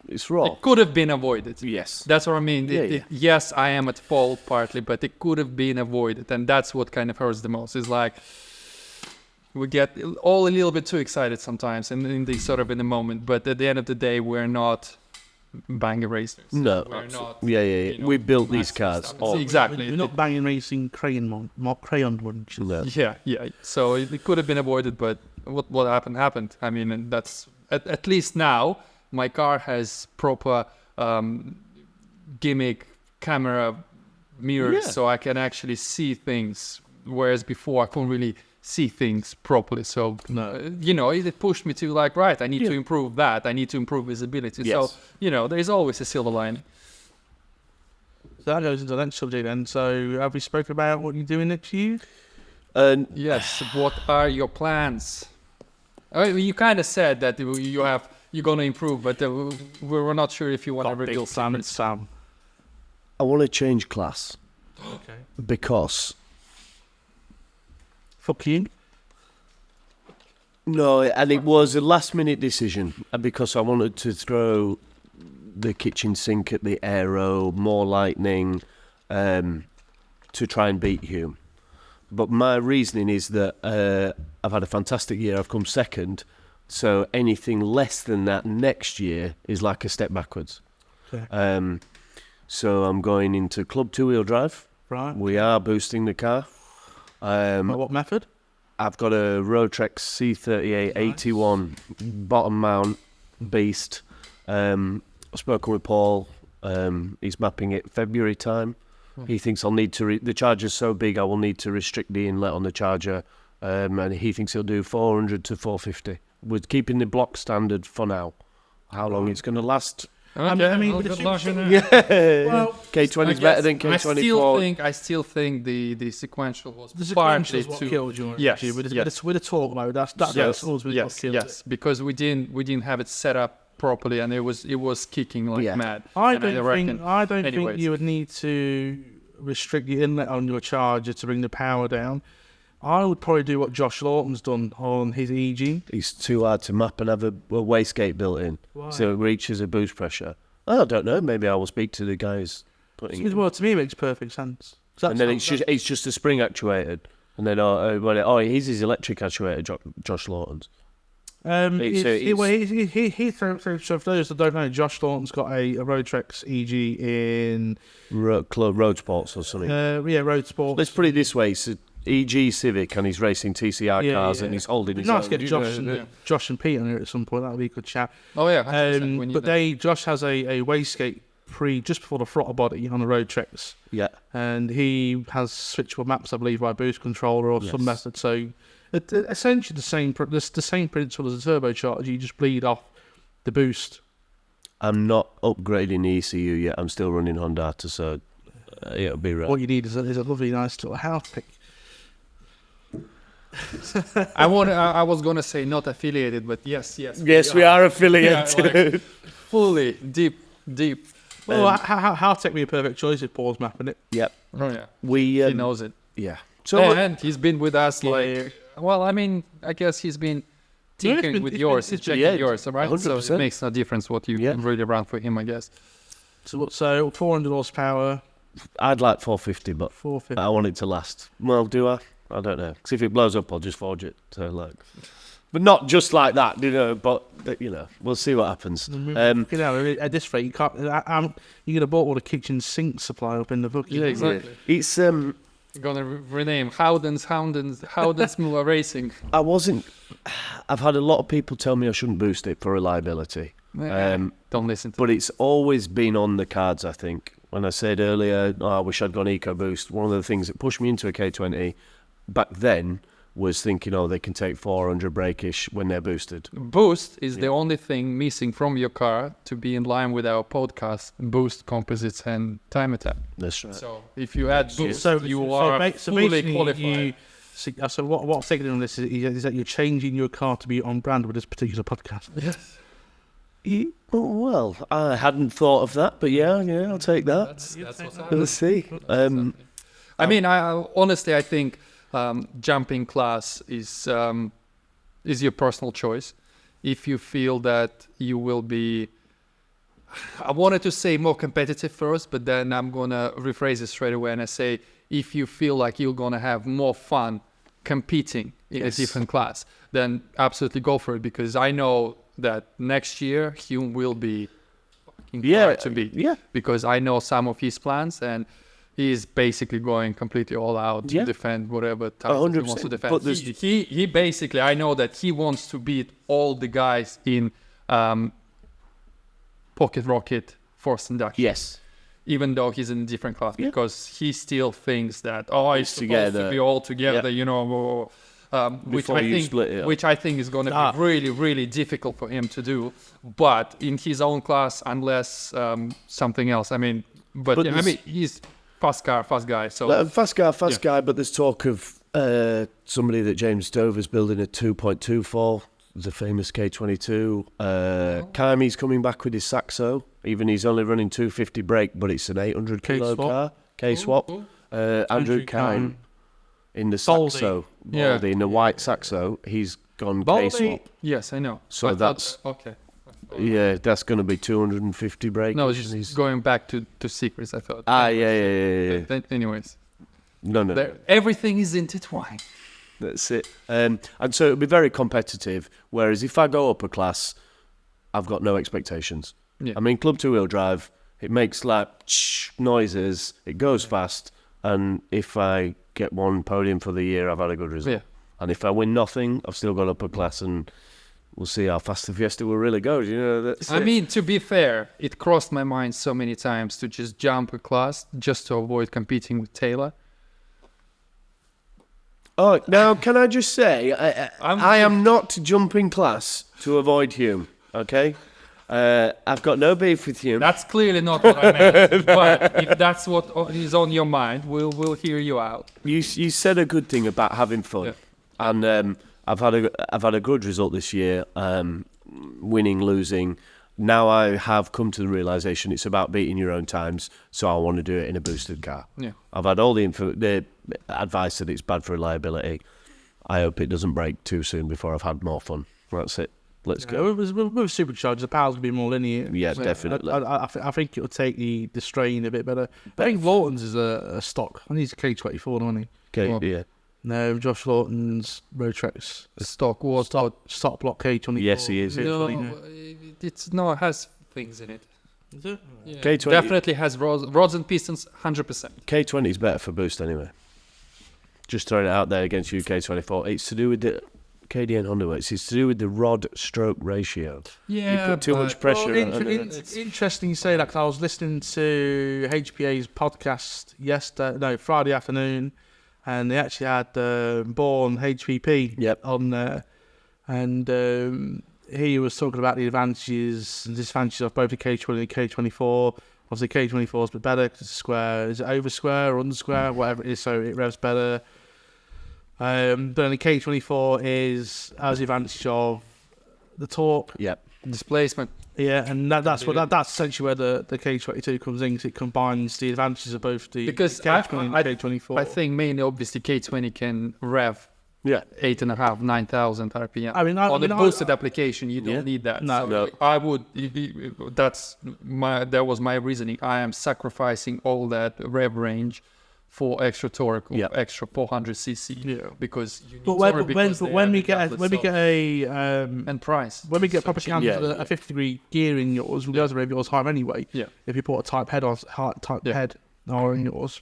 It's raw. it could have been avoided. Yes. That's what I mean. Yeah. Yes, I am at fault partly, but it could have been avoided, and that's what kind of hurts the most. Is like we get all a little bit too excited sometimes, and in the moment. But at the end of the day, we're not banger racers. No. We're not. Yeah. We built these cars. Stuff. Exactly. We're not banging racing crayon ones. No. Yeah. So it could have been avoided, but what happened. I mean, and that's at least now my car has proper gimmick camera mirrors, Yeah. so I can actually see things, whereas before I couldn't really see things properly. So it pushed me to like, right, I need to improve that. I need to improve visibility. Yes. So there's always a silver lining. So that goes into the next subject then. So have we spoken about what you're doing next year? And Yes. What are your plans? You kind of said that you're going to improve, but we're not sure if you want to reveal secrets. Sam. I want to change class Okay. because Fuck you. no, and it was a last minute decision, and because I wanted to throw the kitchen sink at the aero, more lightning, to try and beat Hume. But my reasoning is that I've had a fantastic year. I've come second, so anything less than that next year is like a step backwards. Okay. So I'm going into club 2-wheel drive. Right. We are boosting the car. By what method? I've got a Roadtrex C38 81 bottom mount beast. I've spoken with Paul. He's mapping it February time. He thinks I'll need to. The charger's so big, I will need to restrict the inlet on the charger, and he thinks he'll do 400 to 450. We're keeping the block standard for now. How long it's going to last? Okay, I mean, well, with the good luck in Yeah, that. Well, K20 is better than K24. I still think the sequential was the partly sequential's what to killed you. Yes, Actually, with yes. the talk mode. That's ultimately what killed it. because we didn't have it set up properly, and it was kicking like Yeah. mad. I And don't think anyways. you would need to restrict the inlet on your charger to bring the power down. I would probably do what Josh Lawton's done on his EG. It's too hard to map and have a wastegate built in, Why? so it reaches a boost pressure. I don't know. Maybe I will speak to the guys putting it. Well, to me, it makes perfect sense. And then it's just a spring actuated. And then he's his electric actuator, Josh Lawton's. So for those that don't know, Josh Lawton's got a Roadtrex EG in Club Road Sports or something. Road Sports. Let's put it this way: it's an EG Civic, and he's racing TCR cars, and he's holding his Nice own. to get Josh and Pete on here at some point. That would be a good chat. Oh yeah, 100%. We need But that. Josh has a wastegate just before the throttle body on a Roadtrex, Yeah, and he has switchable maps, I believe, by boost controller or some Yes. method. So essentially the same principle as a turbocharger. You just bleed off the boost I'm not upgrading the ECU yet. I'm still running Hondata, so it'll be right. What you need is a lovely, nice little house pick. I was gonna say not affiliated, but yes. Yes, we are affiliated. Yeah, like, fully deep. Well, house tech would be a perfect choice if Paul's mapping it. Yep. Oh yeah, He knows it. Yeah. So and he's been with us I guess he's been tinkering with yours, checking yours, right? 100%. So it makes no difference what you really run for him, I guess. So 400 horsepower. I'd like 450, but 450. I want it to last. Well, do I? I don't know. Because if it blows up, I'll just forge it. So but not just like that, But we'll see what happens. At this rate, you can't. You're gonna bought all the kitchen sink supply up in the book. Yeah, exactly. It's Gonna rename Howden's Miller Racing. I've had a lot of people tell me I shouldn't boost it for reliability. Don't listen to But it's always been on the cards, I think. When I said earlier, I wish I'd gone EcoBoost, one of the things that pushed me into a K20 back then was thinking, they can take 400 breakish when they're boosted. Boost is the only thing missing from your car to be in line with our podcast, Boost, Composites, and Time Attack. That's right. So if you add Boost, you are fully qualified. So what's taken on this is that you're changing your car to be on brand with this particular podcast. Yes. Well, I hadn't thought of that, but yeah, I'll take that. That's what's happening. Let's see. I honestly, I think jumping class is your personal choice. If you feel that you will be, I wanted to say more competitive first, but then I'm gonna rephrase it straight away and I say, if you feel like you're gonna have more fun competing in a different class, then absolutely go for it, because I know that next year he will be hard to beat. Yeah. Because I know some of his plans and he's basically going completely all out to defend whatever title he wants to defend. But he basically, I know that he wants to beat all the guys in Pocket Rocket Force Induction. Yes. Even though he's in a different class, because he still thinks that it's supposed to be all together, which I think is going to be really, really difficult for him to do. But in his own class, unless something else. He's fast guy. So fast guy. But there's talk of somebody that James Dover's building a 2.2 for, the famous K22. Kaimi's coming back with his Saxo. Even he's only running 250 brake, but it's an 800 kilo car. K-swap. Andrew Kime in the Saxo. Baldy, in the white Saxo. He's gone K-swap. Yes, I know. So that's okay. Yeah, that's going to be 250 brake. No, it's just going back to secrets, I thought. Yeah. Anyways. No. Everything is intertwined. That's it. And so it'll be very competitive, whereas if I go up a class, I've got no expectations. Yeah. Club two-wheel drive, it makes like noises, it goes fast, and if I get one podium for the year, I've had a good result. Yeah. And if I win nothing, I've still got up a class, and we'll see how fast the Fiesta will really go. To be fair, it crossed my mind so many times to just jump a class just to avoid competing with Taylor. Oh, now can I just say, I am not jumping class to avoid Hume, okay? I've got no beef with Hume. That's clearly not what I meant. But if that's what is on your mind, we'll hear you out. You said a good thing about having fun, and I've had a good result this year, winning, losing. Now I have come to the realisation it's about beating your own times, so I want to do it in a boosted car. Yeah. I've had all the advice that it's bad for reliability. I hope it doesn't break too soon before I've had more fun. That's it. Let's go. With superchargers, the power's going to be more linear. Yeah, definitely. I think it'll take the strain a bit better. But I think Lawton's is a stock. I think he's a K24, don't he? Yeah. No, Josh Lawton's Roadtrack's stock was stock block K24. Yes, he is. It has things in it. Is it? Yeah. K20 definitely has rods and pistons, 100%. K20 is better for boost anyway. Just throwing it out there against UK24. It's to do with the KDN Honda works. It's to do with the rod-stroke ratio. Yeah, you put too much pressure on it. It's interesting you say that, because I was listening to HPA's podcast Friday afternoon, and they actually had Born HVP on there, and he was talking about the advantages and disadvantages of both the K20 and the K24. Obviously, K24 is a bit better because it's square. Is it over square or under square? Whatever it is, so it revs better. But then the K24 has the advantage of the torque. Yep. Displacement. Yeah, and that's essentially where the K22 comes in, because it combines the advantages of both the K20 and the K24. I think mainly, obviously, K20 can rev 8.5, 9,000 RPM. I mean, on the boosted application, you don't need that. No. So I would. That was my reasoning. I am sacrificing all that rev range for extra torque, extra 400 cc, because you need when we get a and price, when we get proper cans with a 50-degree gear in yours, we'll be able to rev yours higher anyway. Yeah. If you put a type head on head in yours.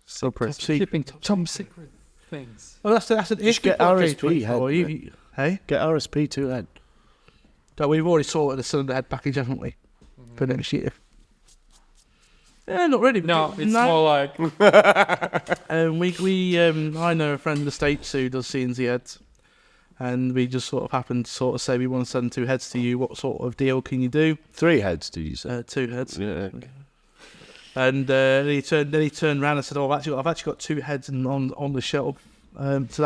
So keeping top secret things. Well, that's an issue. Just get RSP head. Hey, get RSP 2 head. But we've already sorted the cylinder head package, haven't we? For next year. Yeah, not really. No, it's more like. I know a friend in the States who does CNC heads, and we just sort of happened to sort of say we want to send 2 heads to you. What sort of deal can you do? 3 heads, did you say? 2 heads. Yeah. And then he turned around and said, "Oh, I've actually got 2 heads on the shelf. To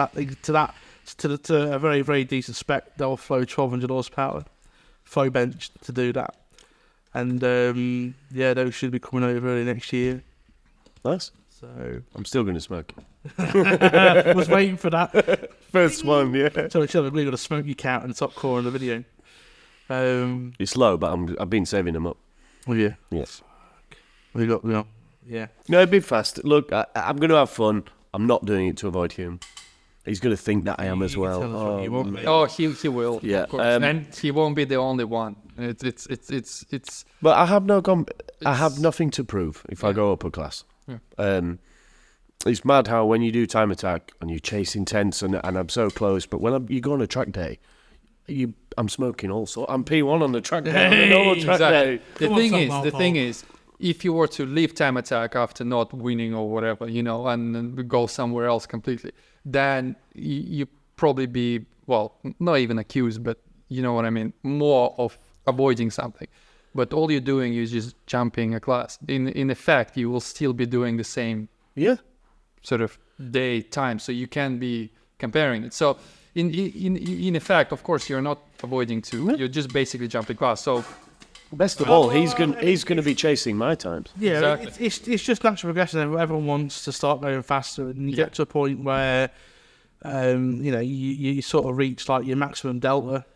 a very, very decent spec. They'll flow 1,200 horsepower, flow bench to do that." And those should be coming over early next year. Nice. So I'm still going to smoke. I was waiting for that. First one, yeah. So I've really got a smoky count in the top corner of the video. It's low, but I've been saving them up. Well, yeah. Yes. Yeah. No, it'd be fast. Look, I'm going to have fun. I'm not doing it to avoid him. He's going to think that I am as well. He will. Yeah. Of course. And he won't be the only one. It's. But I have I have nothing to prove if I go up a class. Yeah. It's mad how when you do time attack and you chase intense and I'm so close, but when you go on a track day, I'm smoking all sorts. I'm P1 on the track day. On a normal track day. The thing is, if you were to leave time attack after not winning or whatever, and then go somewhere else completely, then you probably be, well, not even accused, but you know what I mean, more of avoiding something. But all you're doing is just jumping a class. In effect, you will still be doing the same sort of day time, so you can be comparing it. So in effect, of course, you're not avoiding you're just basically jumping class. So best of all, he's going to be chasing my times. Yeah, exactly. It's just natural progression. Everyone wants to start going faster, and you get to a point where you sort of reach like your maximum delta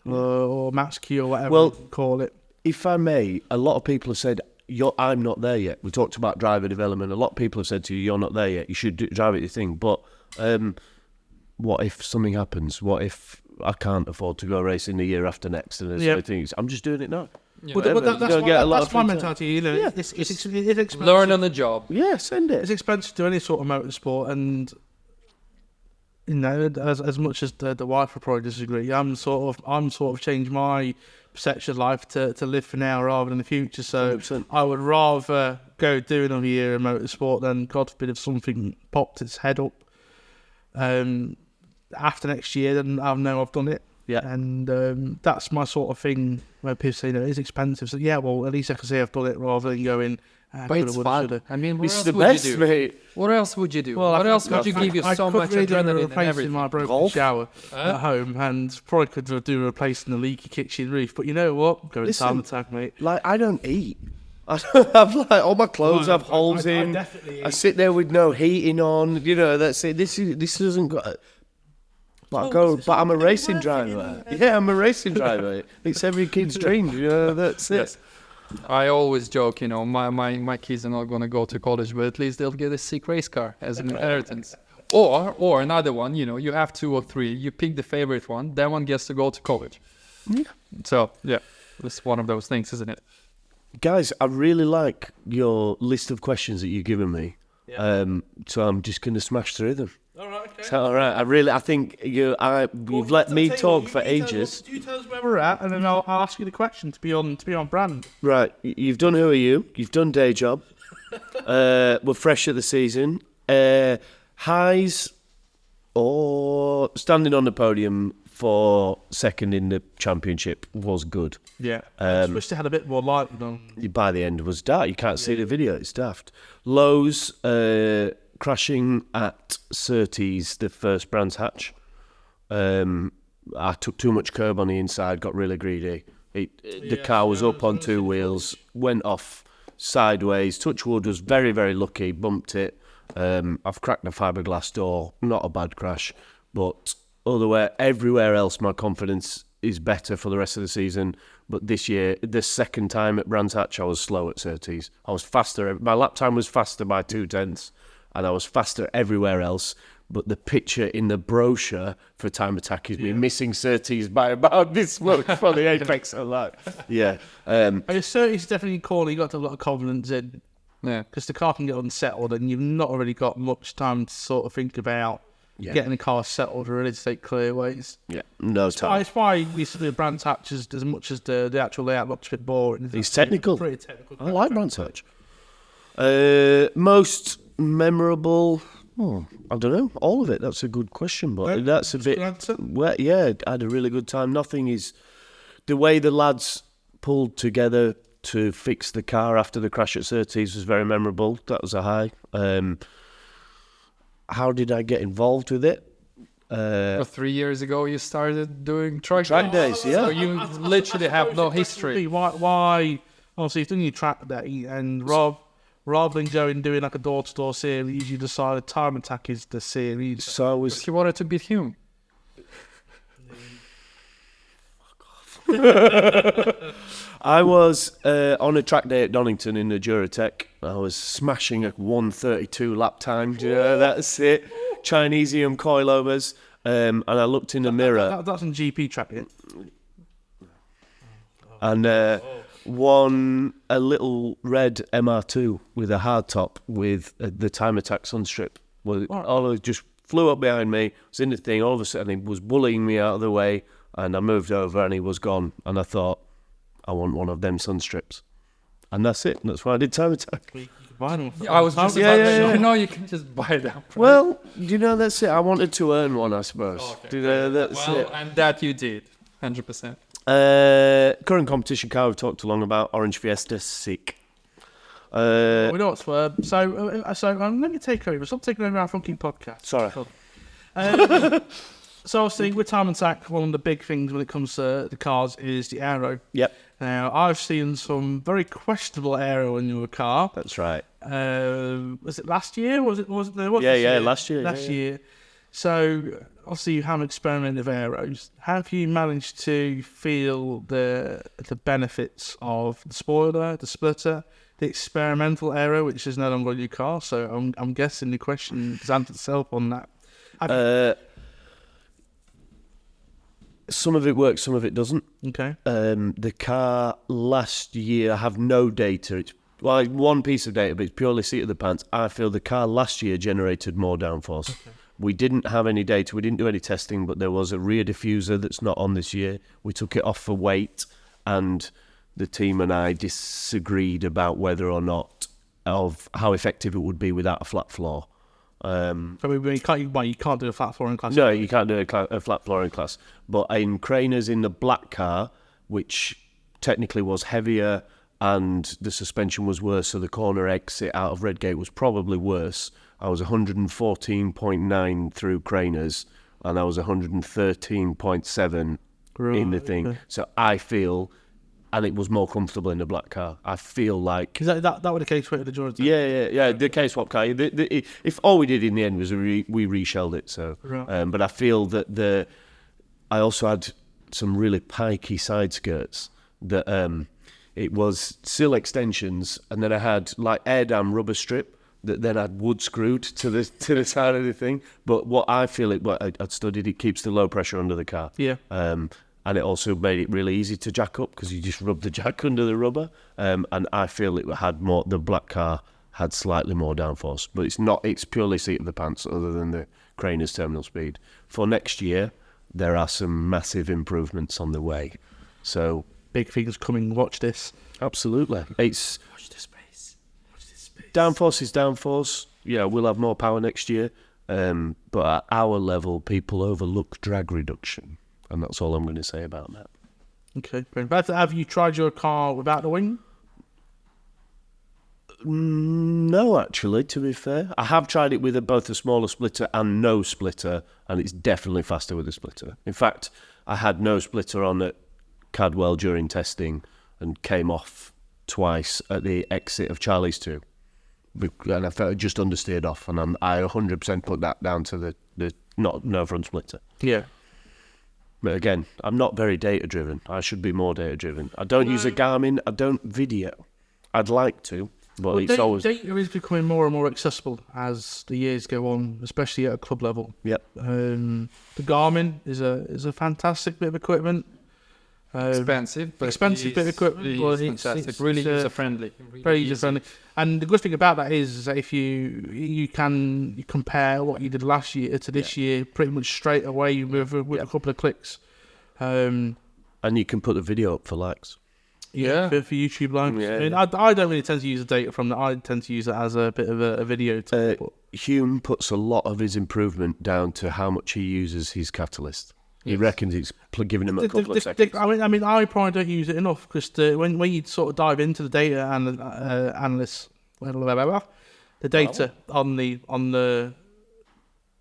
or max Q or whatever you call it. If I may, a lot of people have said, I'm not there yet. We talked about driver development. A lot of people have said to you, you're not there yet. You should drive it your thing. But what if something happens? What if I can't afford to go racing the year after next? And things. I'm just doing it now. Yeah. That's my mentality. It's expensive. Learn on the job. Yeah, send it. It's expensive to do any sort of motorsport, and as much as the wife will probably disagree, I'm sort of changed my perception of life to live for now rather than the future. So 100%. I would rather go do another year of motorsport than, God forbid, if something popped its head up after next year, then I'll know I've done it. Yeah. And that's my sort of thing where people say, it's expensive. So yeah, well, at least I can say I've done it rather than going, but it's fun. I mean, what it's else the would best, you do? mate. What else would you do? Well, what else would you give you so much adrenaline and everything? My broken shower at home, and probably could do replacing the leaky kitchen roof. But you know what? Go in time attack, mate. Like, I don't eat. I have like all my clothes have holes in. I sit there with no heating on. That's it. This doesn't got. But I'm a racing driver. Yeah, I'm a racing driver. It's every kid's dream. That's it. Yes. I always joke, my kids are not going to go to college, but at least they'll get a sick race car as an inheritance. Or another one, you have 2 or 3. You pick the favorite one. That one gets to go to college. Yeah. So, it's one of those things, isn't it? Guys, I really like your list of questions that you've given me. Yeah. So I'm just going to smash through them. All right, okay. Is that all right? I think you've let me talk for ages. You tell us where we're at, and then I'll ask you the question to be on brand. Right, you've done Who Are You? You've done Day Job. We're fresh at the season. Highs or standing on the podium for second in the championship was good. Yeah. I wish they had a bit more light on. By the end, it was dark. You can't see the video. It's daft. Lowe's crashing at Surtees, the first Brands Hatch. I took too much curb on the inside, got really greedy. The car was up on two wheels, went off sideways. Touchwood was very, very lucky, bumped it. I've cracked the fiberglass door, not a bad crash. But everywhere else, my confidence is better for the rest of the season. But this year, the second time at Brands Hatch, I was slow at Surtees. I was faster. My lap time was faster by 0.2, and I was faster everywhere else. But the picture in the brochure for Time Attack is me missing Surtees by about this much for the apex. I'm like, Surtees definitely corner. You got to have a lot of confidence in. Yeah. Because the car can get unsettled, and you've not really got much time to sort of think about getting the car settled or ready to take clearways. Yeah, no time. It's why we see the Brands Hatch as much as the actual layout looks a bit boring. It's technical. Pretty technical. I like Brands Hatch. Most memorable. I don't know. All of it. That's a good question, but that's a bit. Well, yeah, I had a really good time. Nothing is the way the lads pulled together to fix the car after the crash at Surtees was very memorable. That was a high. How did I get involved with it? 3 years ago, you started doing track days. Yeah. So you literally have no history. Why? Obviously, you've done your track day, and rather than going doing like a door-to-door series, you decided Time Attack is the series. So I was. He wanted to beat him. I was on a track day at Donington in the Duratec. I was smashing a 1:32 lap time. Do you know, that's it. Chinesium coilovers. And I looked in the mirror. That's on GP track, yeah? And won a little red MR2 with a hardtop with the Time Attack Sunstrip. Well, all of it just flew up behind me. Was in the thing. All of a sudden, he was bullying me out of the way, and I moved over, and he was gone. And I thought, I want one of them Sunstrips, and that's it. That's why I did Time Attack. You can buy them. I was just about to say, no, you can just buy them. Well, you know, that's it. I wanted to earn one, I suppose. Okay. You know, that's it. And that you did, 100%. Current competition car we've talked along about, Orange Fiesta, sick. We know what's Swerve. So let me take over. Stop taking over our funky podcast. Sorry. So obviously with Time Attack, one of the big things when it comes to the cars is the aero. Yep. Now I've seen some very questionable aero in your car. That's right. Was it last year? Was it last year? Last year. So obviously you have an experiment of aeros. Have you managed to feel the benefits of the spoiler, the splitter, the experimental aero, which is no longer on your car? So I'm guessing the question has answered itself on that. Some of it works, some of it doesn't. Okay. The car last year, I have no data. It's one piece of data, but it's purely seat of the pants. I feel the car last year generated more downforce. Okay. We didn't have any data. We didn't do any testing, but there was a rear diffuser that's not on this year. We took it off for weight, and the team and I disagreed about whether or not of how effective it would be without a flat floor. So you can't do a flat floor in class? No, you can't do a flat floor in class. But in Craner's in the black car, which technically was heavier and the suspension was worse, so the corner exit out of Redgate was probably worse. I was 114.9 through Craner's, and I was 113.7 in the thing. Okay. So I feel, and it was more comfortable in the black car. I feel like... Is that was the case with the Jordan? Yeah. The K-swapped car. If all we did in the end was we reshelled it. So, right. But I feel that I also had some really pikey side skirts that it was sill extensions, and then I had like air dam rubber strip that then I'd wood screwed to the side of the thing. But what I feel I'd studied, it keeps the low pressure under the car. Yeah. And it also made it really easy to jack up because you just rub the jack under the rubber. And I feel it had more. The black car had slightly more downforce, but it's not. It's purely seat of the pants, other than the Craner's terminal speed. For next year, there are some massive improvements on the way. So big things coming. Watch this. Absolutely. Watch this space. Downforce is downforce. Yeah, we'll have more power next year. But at our level, people overlook drag reduction. And that's all I'm going to say about that. Okay, brilliant. Have you tried your car without the wing? No, actually, to be fair. I have tried it with both a smaller splitter and no splitter, and it's definitely faster with a splitter. In fact, I had no splitter on at Cadwell during testing and came off twice at the exit of Charlie's 2. And I felt it just understeered off, and I 100% put that down to the no front splitter. Yeah. But again, I'm not very data-driven. I should be more data-driven. I don't use a Garmin. I don't video. I'd like to, but it's always... Data is becoming more and more accessible as the years go on, especially at a club level. Yep. The Garmin is a fantastic bit of equipment. Expensive, but bit of equipment. Well, it's fantastic. Really user-friendly. Very user-friendly. And the good thing about that is that if you can compare what you did last year to this year pretty much straight away with a couple of clicks. And you can put the video up for likes. Yeah, for YouTube likes. Yeah. I mean, I don't really tend to use the data from that. I tend to use it as a bit of a video tool. Hume puts a lot of his improvement down to how much he uses his catalyst. He reckons it's giving him a couple of seconds. I mean, I probably don't use it enough because when you sort of dive into the data and analysts, the data on the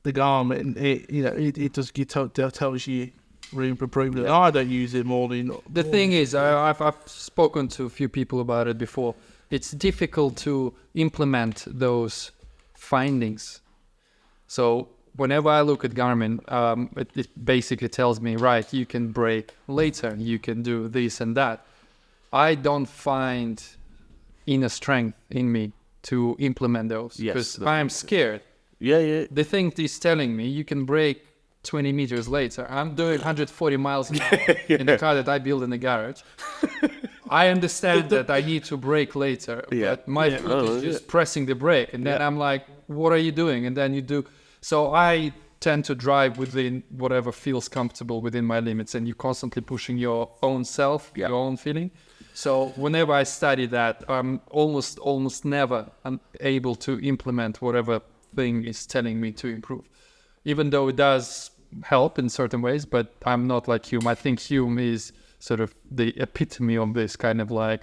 Garmin, it tells you room for improvement. I don't use it more than. The thing is, I've spoken to a few people about it before. It's difficult to implement those findings. So whenever I look at Garmin, it basically tells me, right, you can brake later, you can do this and that. I don't find inner strength in me to implement those because I'm scared. Yeah. The thing is telling me you can brake 20 meters later. I'm doing 140 miles an hour in the car that I built in the garage. I understand that I need to brake later, but my foot is just pressing the brake. And then I'm like, what are you doing? And then you do. So I tend to drive within whatever feels comfortable within my limits, and you're constantly pushing your own self, your own feeling. So whenever I study that, I'm almost never able to implement whatever thing is telling me to improve, even though it does help in certain ways. But I'm not like Hume. I think Hume is sort of the epitome of this kind of like,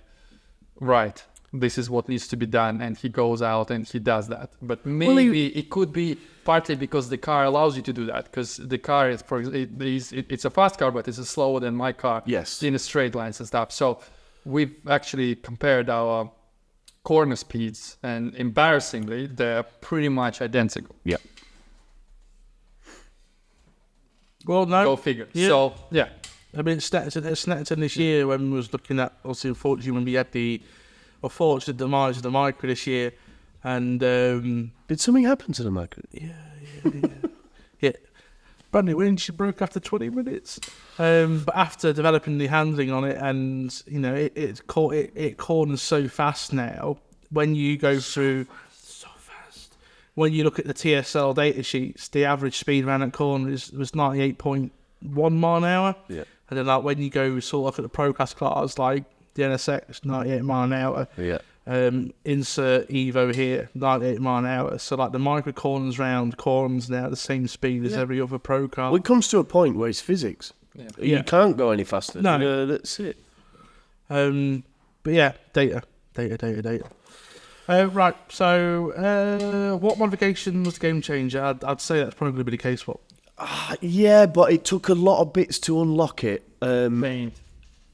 right, this is what needs to be done, and he goes out and he does that. But maybe it could be partly because the car allows you to do that, because the car is, it's a fast car, but it's slower than my car. Yes. In the straight lines and stuff. So we've actually compared our corner speeds, and embarrassingly, they're pretty much identical. Yeah. Well, no. Go figure. Yeah. So, yeah. I mean, it's Snetterton this year when we was looking at, obviously, unfortunately, when we had the unfortunate demise of the Micra this year. And did something happen to the Micra? Yeah. Brand new winch, she broke after 20 minutes. But after developing the handling on it, and it corners so fast now. When you go through so fast, when you look at the TSL data sheets, the average speed around that corner was 98.1 mile an hour. Yeah. And then like when you go sort of look at the pro class cars like the NSX, 98 mile an hour. Yeah. Insert Evo here, 98 mile an hour. So like the micro corners round corners now the same speed as every other pro car. Well, it comes to a point where it's physics. Yeah. You can't go any faster. No. That's it. But yeah, data. Right, so what modification was the game changer? I'd say that's probably going to be the K-swap. Yeah, but it took a lot of bits to unlock it. Paint.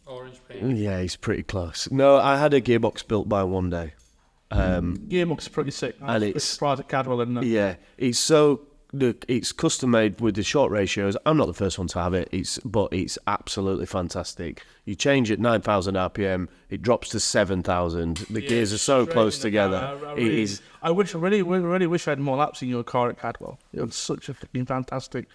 Orange paint. Yeah, he's pretty close. No, I had a gearbox built by one day. Gearbox is pretty sick. And it's surprised at Cadwell, isn't it? Yeah, it's custom made with the short ratios. I'm not the first one to have it. But it's absolutely fantastic. You change it 9,000 RPM, it drops to 7,000. The gears are so close together. I really wish I had more laps in your car at Cadwell. It was such a fucking fantastic.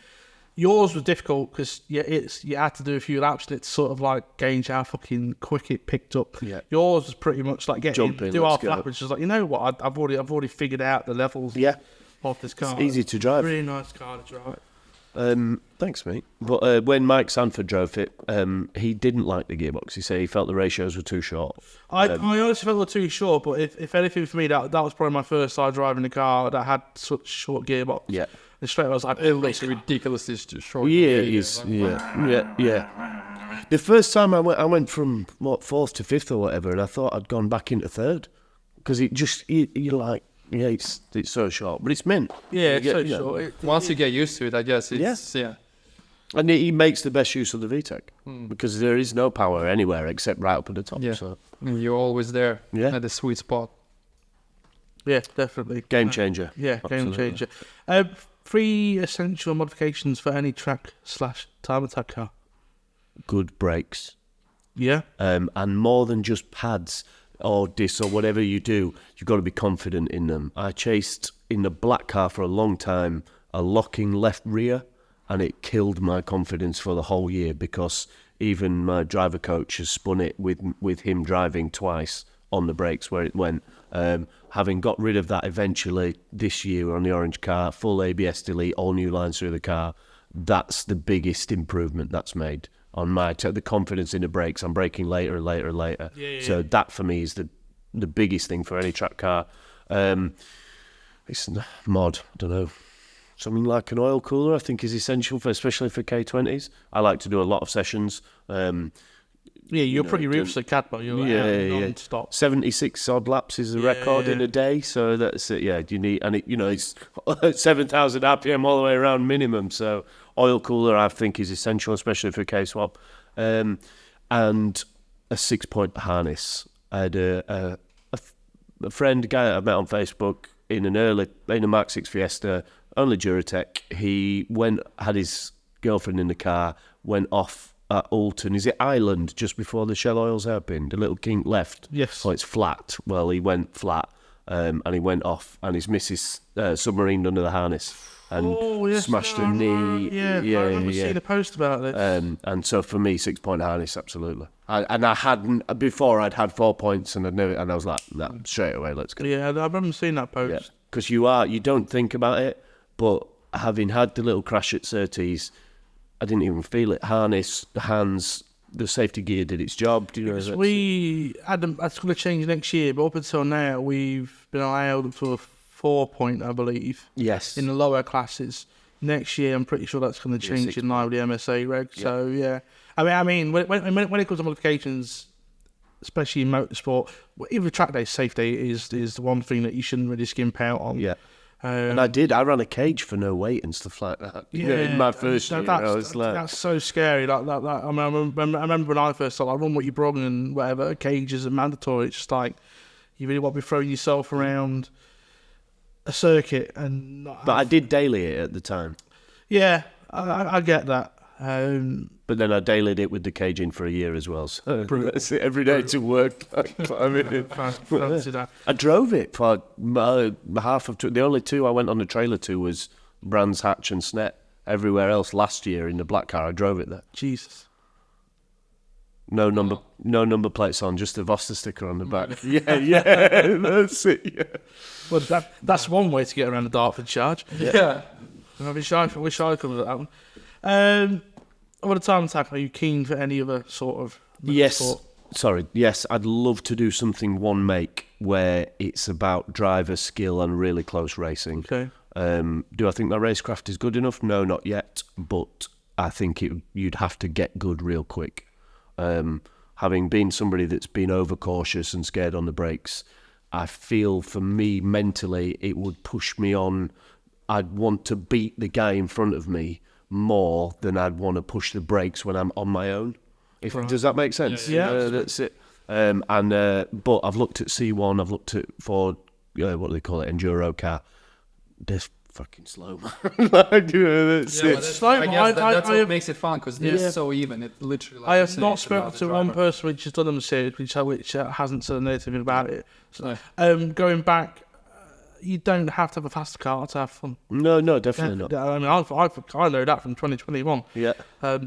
Yours was difficult because you had to do a few laps and it's sort of like gauge how fucking quick it picked up. Yeah. Yours was pretty much like do half lap, which is like, you know what, I've already figured out the levels. Yeah. Of this car. It's easy to drive. Really nice car to drive. Thanks, mate. But when Mike Sanford drove it, he didn't like the gearbox. He said he felt the ratios were too short. I honestly felt they were too short, but if anything for me, that was probably my first time driving a car that had such short gearbox. Yeah. And straight away I was like, It looks ridiculously short. Yeah, it is. Yeah. The first time I went from what 4th to 5th or whatever, and I thought I'd gone back into 3rd because it just you're like, yeah, it's so short, but it's mint. yeah, You so get- short. Once you get used to it, I guess it's yeah. And he makes the best use of the VTEC because there is no power anywhere except right up at the top. Yeah. So And you're always there Yeah. at the sweet spot. Yeah, definitely. game changer. Yeah, game Absolutely. changer. 3 essential modifications for any track/time attack car. Good brakes. Yeah, And more than just pads or discs or whatever you do, you've got to be confident in them. I chased in the black car for a long time a locking left rear, and it killed my confidence for the whole year because even my driver coach has spun it with him driving twice on the brakes where it went. Having got rid of that eventually this year on the orange car, full ABS delete, all new lines through the car, that's the biggest improvement that's made on my the confidence in the brakes. I'm braking later and later and later. So that for me is the biggest thing for any track car. It's a mod, I don't know. Something like an oil cooler I think is essential especially for K20s. I like to do a lot of sessions. yeah, you're pretty ruthless at Cadmo. You're Yeah. non-stop. 76 odd laps is a record in a day, so that's it. Yeah, you need, and it's 7,000 RPM all the way around minimum. So oil cooler I think is essential, especially for K-swap, and a 6-point harness. I had a friend, a guy that I met on Facebook in a Mark 6 Fiesta, only Duratec. He had his girlfriend in the car, went off at Alton. Is it Island, just before the Shell Oils hairpin? The little kink left. Yes. So it's flat. Well, he went flat, and he went off, and his missus submarined under the harness and smashed her knee. Yeah, I remember seeing a post about this. And so for me, 6-point harness, absolutely. I hadn't before. I'd had 4 points, and I was like, nah, straight away, let's go. Yeah, I remember seeing that post. Yeah, because you don't think about it, but having had the little crash at Surtees, I didn't even feel it. Harness, the hands, the safety gear did its job. Do you know? Because that's going to change next year, but up until now, we've been allowed for a 4-point, I believe, Yes. in the lower classes. Next year, I'm pretty sure that's going to change in line with the MSA reg. Yeah. So yeah, I mean, when it comes to modifications, especially in motorsport, even track day safety is the one thing that you shouldn't really skimp out on. Yeah. And I ran a cage for no weight and stuff like that. In my first year, I was like, that's so scary. Like that. I mean, I remember when I first started, I run what you brung and whatever. Cages are mandatory. It's just like you really want to be throwing yourself around a circuit and. But I did daily it at the time. Yeah, I get that. But then I dailied it with the cage in for a year as well. So that's it, every day to work. Fancy that. I drove it for half of the only 2 I went on the trailer to was Brands Hatch and Snet. Everywhere else last year in the black car, I drove it there. Jesus. No number plates on, just a Vosta sticker on the back. Yeah, that's it. Yeah. Well, that's one way to get around the Dartford charge. Yeah. I wish I could have done that one. What a time attack. Are you keen for any other sort of Yes. sport? Sorry. Yes, I'd love to do something one make where it's about driver skill and really close racing. Okay. Do I think my racecraft is good enough? No, not yet. But I think you'd have to get good real quick. Having been somebody that's been overcautious and scared on the brakes, I feel for me mentally it would push me on. I'd want to beat the guy in front of me more than I'd want to push the brakes when I'm on my own. Does that make sense? Yeah. That's it. But I've looked at C1, I've looked at Ford, what do they call it, Enduro car. They're fucking slow, man. That's it. Slow, I guess that's I what makes it fun because they're so even. It literally. Like I you have say, not it's about spoken the to driver. one person which has done them series which hasn't said anything about it. So, No. going back, you don't have to have a fast car to have fun. No, definitely not. I mean, I know that from 2021. Yeah.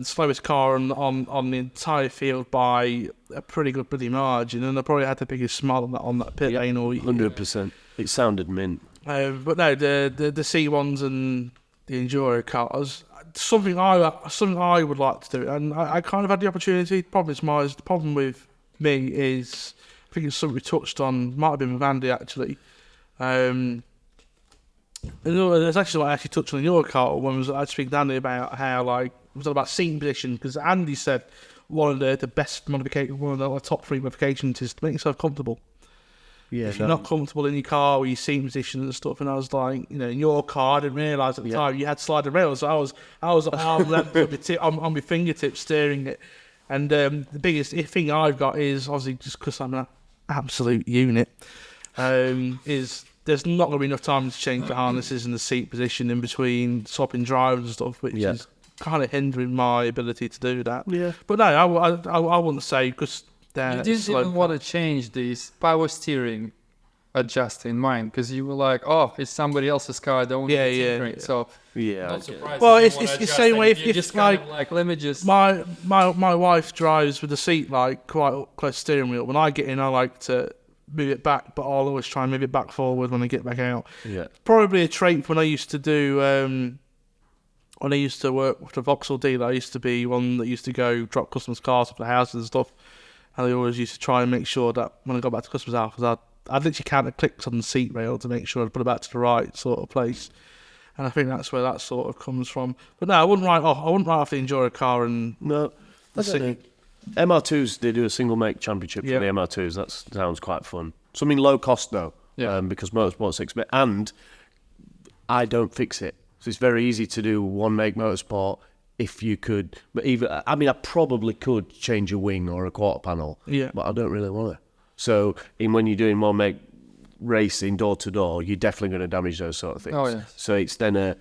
Slowest car on the entire field by a pretty good bloody margin, and I probably had the biggest smile on that pit lane all year. 100%. It sounded mint. But no, the C1s and the Enduro cars, something I would like to do, and I kind of had the opportunity. The problem with me is, I think it's something we touched on, might have been with Andy actually. That's actually what I actually touched on in your car when I was speaking to Andy about how, like, it was all about seating position, because Andy said one of the best modification, one of the top 3 modifications is to make yourself comfortable. Yeah, if you're not comfortable in your car or your seating position and stuff, and I was like, in your car, I didn't realise at the time you had sliding rails. So I was arm length on my fingertips steering it. And the biggest thing I've got is, obviously, just because I'm an absolute unit, is there's not going to be enough time to change the harnesses and the seat position in between swapping drivers and stuff, which is kind of hindering my ability to do that. Yeah. But no, I wouldn't say, because you didn't even want to change these power steering adjust in mind, because you were like, oh, it's somebody else's car, I don't want to steering it. So not surprised. Well, it's the same way if just like let me just my wife drives with the seat like quite close to the steering wheel. When I get in, I like to move it back, but I'll always try and move it back forward when I get back out. Yeah. Probably a trait when I used to do when I used to work with the Vauxhall dealer. I used to be one that used to go drop customers' cars off the houses and stuff, and I always used to try and make sure that when I got back to customers' house, I'd literally count the clicks on the seat rail to make sure I put it back to the right sort of place. And I think that's where that sort of comes from. But no, I wouldn't write off the Enduro car and that's it. MR2s, they do a single make championship for the MR2s. That sounds quite fun. Something low cost though, because motorsport's expensive, and I don't fix it. So it's very easy to do one make motorsport if you could. But I probably could change a wing or a quarter panel, but I don't really want to. So when you're doing one make racing door to door, you're definitely going to damage those sort of things. Oh, yes. So it's then a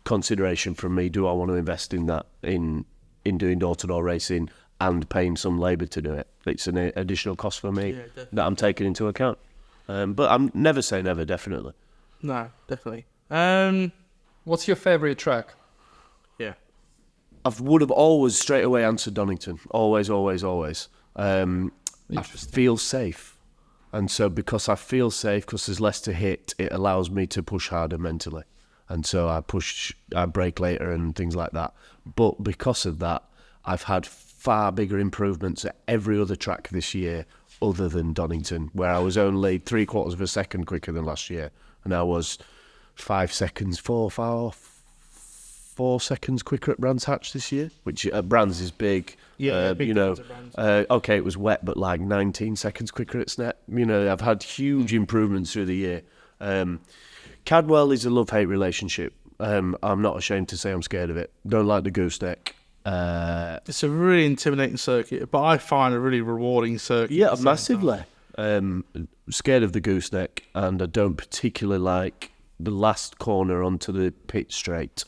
consideration from me. Do I want to invest in that in doing door to door racing and paying some labour to do it? It's an additional cost for me that I'm taking into account. But I'm never say never, definitely. No, definitely. What's your favourite track? Yeah. I would have always straight away answered Donington. Always, always, always. I feel safe. And so because I feel safe, because there's less to hit, it allows me to push harder mentally. And so I brake later and things like that. But because of that, I've had far bigger improvements at every other track this year other than Donington, where I was only 3/4 of a second quicker than last year. And I was 4 seconds quicker at Brands Hatch this year, which at Brands is big. Okay, it was wet, but like 19 seconds quicker at Snet. I've had huge improvements through the year. Cadwell is a love-hate relationship. I'm not ashamed to say I'm scared of it. Don't like the gooseneck. It's a really intimidating circuit, but I find a really rewarding circuit. Yeah, massively. Scared of the gooseneck, and I don't particularly like the last corner onto the pit straight,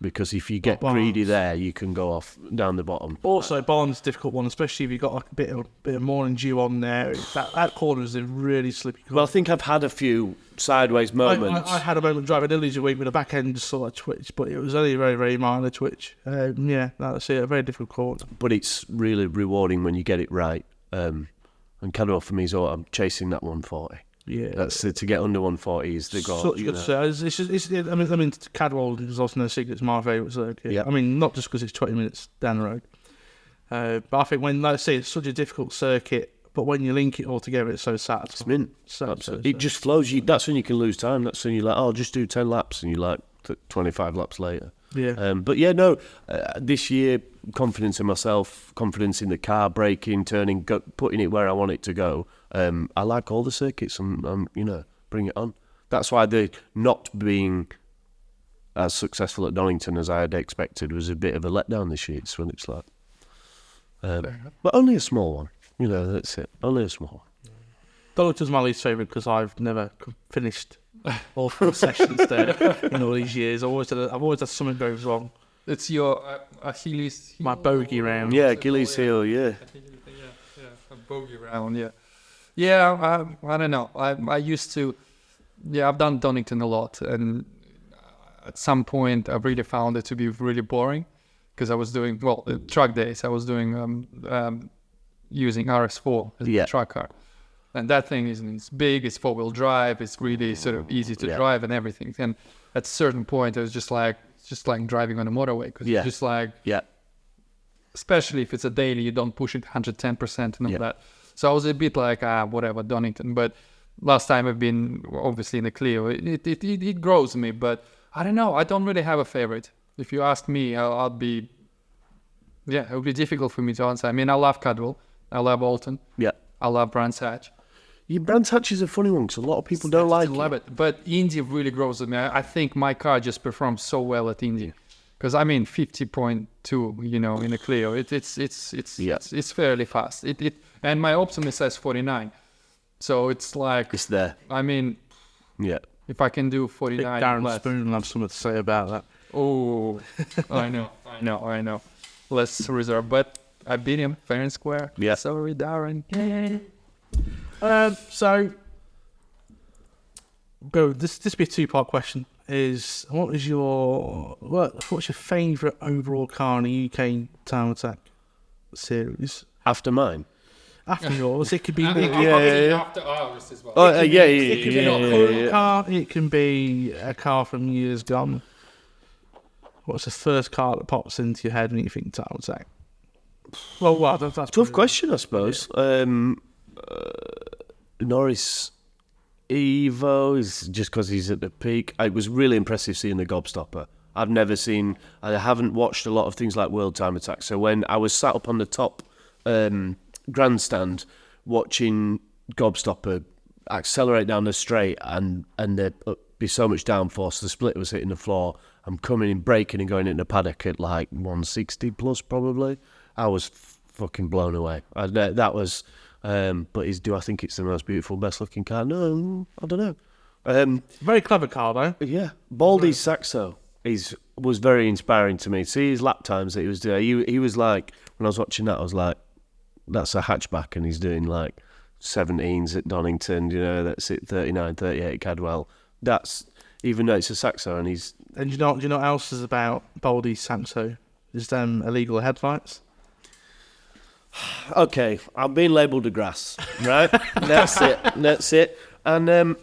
because if you get greedy there, you can go off down the bottom. Also, Barnes' a difficult one, especially if you've got like a bit of morning dew on there. That corner is a really slippy corner. Well, I think I've had a few sideways moments. I had a moment driving Illy's a week with a back end just sort of twitch, but it was only a very, very minor twitch. That's it, a very difficult corner. But it's really rewarding when you get it right. And Cadwell for me is I'm chasing that 140. Yeah, that's to get under 140 is the goal. Such good service. I mean, Cadwell is also no secret. It's my favourite circuit. Yeah. I mean, not just because it's 20 minutes down the road, but I think it's such a difficult circuit. But when you link it all together, it's so satisfying. It's mint. It just flows. That's when you can lose time. That's when you're like, oh, just do 10 laps, and you're like 25 laps later. Yeah. This year, confidence in myself, confidence in the car, braking, turning, putting it where I want it to go. I like all the circuits and bring it on. That's why the not being as successful at Donington as I had expected was a bit of a letdown this year. It's what it's like. But only a small one. That's it. Only a small one. Donington's my least favourite because I've never finished all 4 sessions there in all these years. I've always had something goes wrong. It's your Achilles heel. My bogey round. Yeah, Achilles heel, yeah. A bogey round, yeah. Yeah, I don't know. I used to... Yeah, I've done Donington a lot. And at some point, I really found it to be really boring. Because I was doing... track days, I was doing... using RS4 as a track car. And that thing it's big, it's 4-wheel drive, it's really sort of easy to drive and everything. And at a certain point, it was just like driving on a motorway. Because it's just like... Yeah. Especially if it's a daily, you don't push it 110% and all that. So I was a bit like, whatever, Donington. But last time I've been obviously in the Clio, it grows me, but I don't know. I don't really have a favorite. If you ask me, I'll be, it would be difficult for me to answer. I mean, I love Cadwell, I love Alton, Yeah. I love Brands Hatch. Your Brands Hatch is a funny one because a lot of people don't like I love it, but Indy really grows with me. I think my car just performs so well at Indy. Because I mean, 50.2, in a Clio, it's fairly fast. And my Optimus says 49, so it's like it's there. I mean, Yeah. if I can do 49, Darren less. Spoon will have something to say about that. Oh, I know. Let's reserve, but I beat him fair and square. Yeah. Sorry, Darren. So, Bill, this be a two-part question. What's your favourite overall car in the UK Time Attack series? After mine. After yours, it could be After ours as well. Oh, yeah. It can be a current car. It can be a car from years gone. What's the first car that pops into your head when you think Time Attack? Well, that's Tough question, I suppose. Norris Evo is just because he's at the peak. It was really impressive seeing the Gobstopper. I haven't watched a lot of things like World Time Attack. So when I was sat up on the top grandstand watching Gobstopper accelerate down the straight and there'd be so much downforce, the split was hitting the floor. I'm coming in, braking and going into the paddock at like 160 plus probably. I was fucking blown away. That was... but do I think it's the most beautiful, best-looking car? No, I don't know. very clever car though. Yeah, Baldy's Saxo was very inspiring to me. See his lap times that he was doing. He was like, when I was watching that, I was like, that's a hatchback, and he's doing like 17s at Donington. That's it, 39, 38 at Cadwell. That's even though it's a Saxo, and he's. And do you know what else is about Baldy's Saxo? Is them illegal headlights. Okay, I'm being labelled a grass, right? That's it. And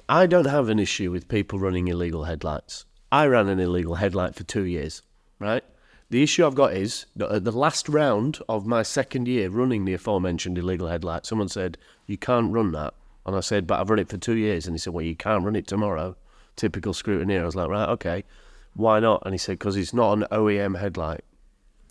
I don't have an issue with people running illegal headlights. I ran an illegal headlight for 2 years, right? The issue I've got is, at the last round of my second year running the aforementioned illegal headlight, someone said, you can't run that. And I said, but I've run it for 2 years. And he said, well, you can't run it tomorrow. Typical scrutineer. I was like, right, okay. Why not? And he said, because it's not an OEM headlight.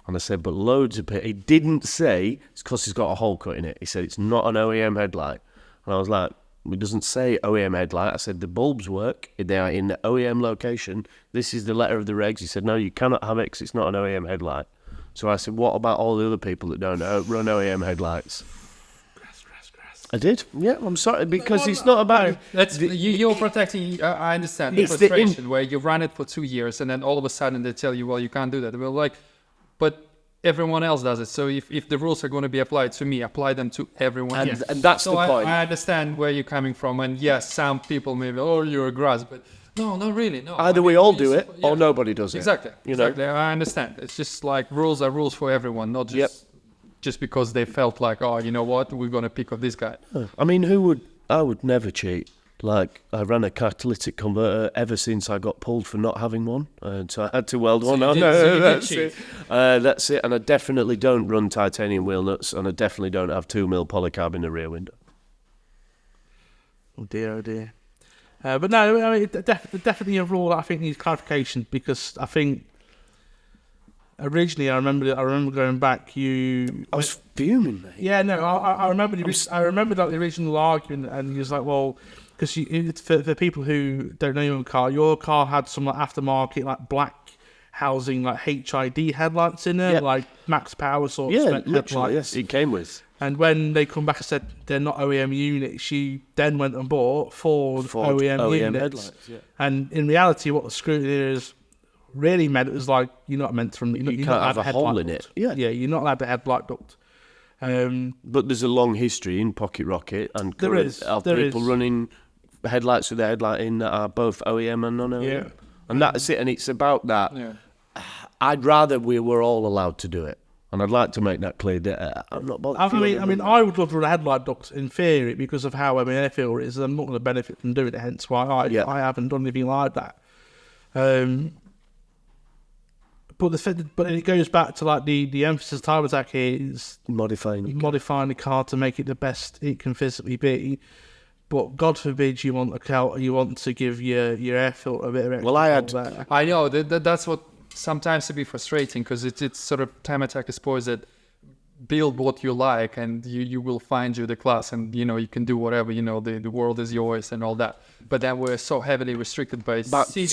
And I said, but loads of people... He didn't say it's because he's got a hole cut in it. He said, it's not an OEM headlight. And I was like, it doesn't say OEM headlight. I said, the bulbs work. They are in the OEM location. This is the letter of the regs. He said, no, you cannot have it because it's not an OEM headlight. So I said, what about all the other people that don't run OEM headlights? I did. Yeah, I'm sorry, because it's not about... You're protecting... I understand the frustration where you ran it for 2 years and then all of a sudden they tell you, well, you can't do that. We're like... But everyone else does it. So if the rules are going to be applied to me, apply them to everyone else. And that's the point. I understand where you're coming from. And yes, some people maybe, you're a grass. But no, not really. No. Either we all do it or nobody does it. Exactly. Exactly. I understand. It's just like rules are rules for everyone, not just because they felt like, you know what, we're going to pick up this guy. I mean, I would never cheat. Like, I ran a catalytic converter ever since I got pulled for not having one. So I had to weld one. That's it. That's it. And I definitely don't run titanium wheel nuts, and I definitely don't have 2 mil polycarb in the rear window. Oh dear. But no, I mean, definitely a rule that I think needs clarification, because I think originally I remember going back. I was fuming, mate. Yeah, no, I remember. I remember like the original argument, and he was like, well. Because for people who don't know your car had some like aftermarket like black housing like HID headlights in there, like max power sort of literally, headlights. Yes, it came with. And when they come back and said they're not OEM units, she then went and bought Ford OEM units. Headlights. Yeah. And in reality, what the scrutineers really meant was like you're not meant to. You can't have a hole in it. Yeah, you're not allowed to headlight duct. But there's a long history in Pocket Rocket and people running headlights with the headlight in that are both OEM and non-OEM. Yeah. And that's it, and it's about that. Yeah. I'd rather we were all allowed to do it. And I'd like to make that clear that I'm not bothered. I mean, I would love to run a headlight duct in theory because of how I feel it is. I'm not going to benefit from doing it, hence why I haven't done anything like that. But it goes back to like the emphasis Time Attack here is modifying the car to make it the best it can physically be. But God forbid you want to give your air filter a bit of extra. Well, I had. there. I know that's what sometimes to be frustrating, because it's sort of time attack is supposed that build what you like, and you will find you the class, and you can do whatever, the world is yours and all that. But then we're so heavily restricted by city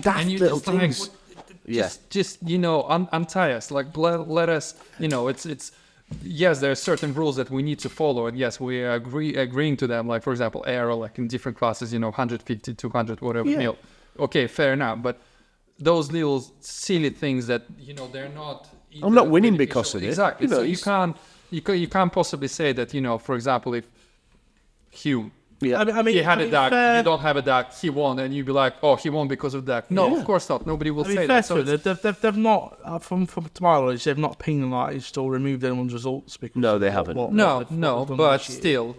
Daft little things. Just untie us, like let us, it's yes, there are certain rules that we need to follow, and yes, we are agreeing to them, like for example aero, like in different classes, 150, 200, whatever mil. Okay, fair enough, but those little silly things that they're not. I'm not winning because of it. Exactly. So you can't possibly say that, for example, if Hume, I mean, he had a duck, you don't have a duck, he won, and you'd be like, oh, he won because of duck. No, of course not. Nobody will say that. So they've not, from to my knowledge, they've not penalised or removed anyone's results because. No, they haven't. But still.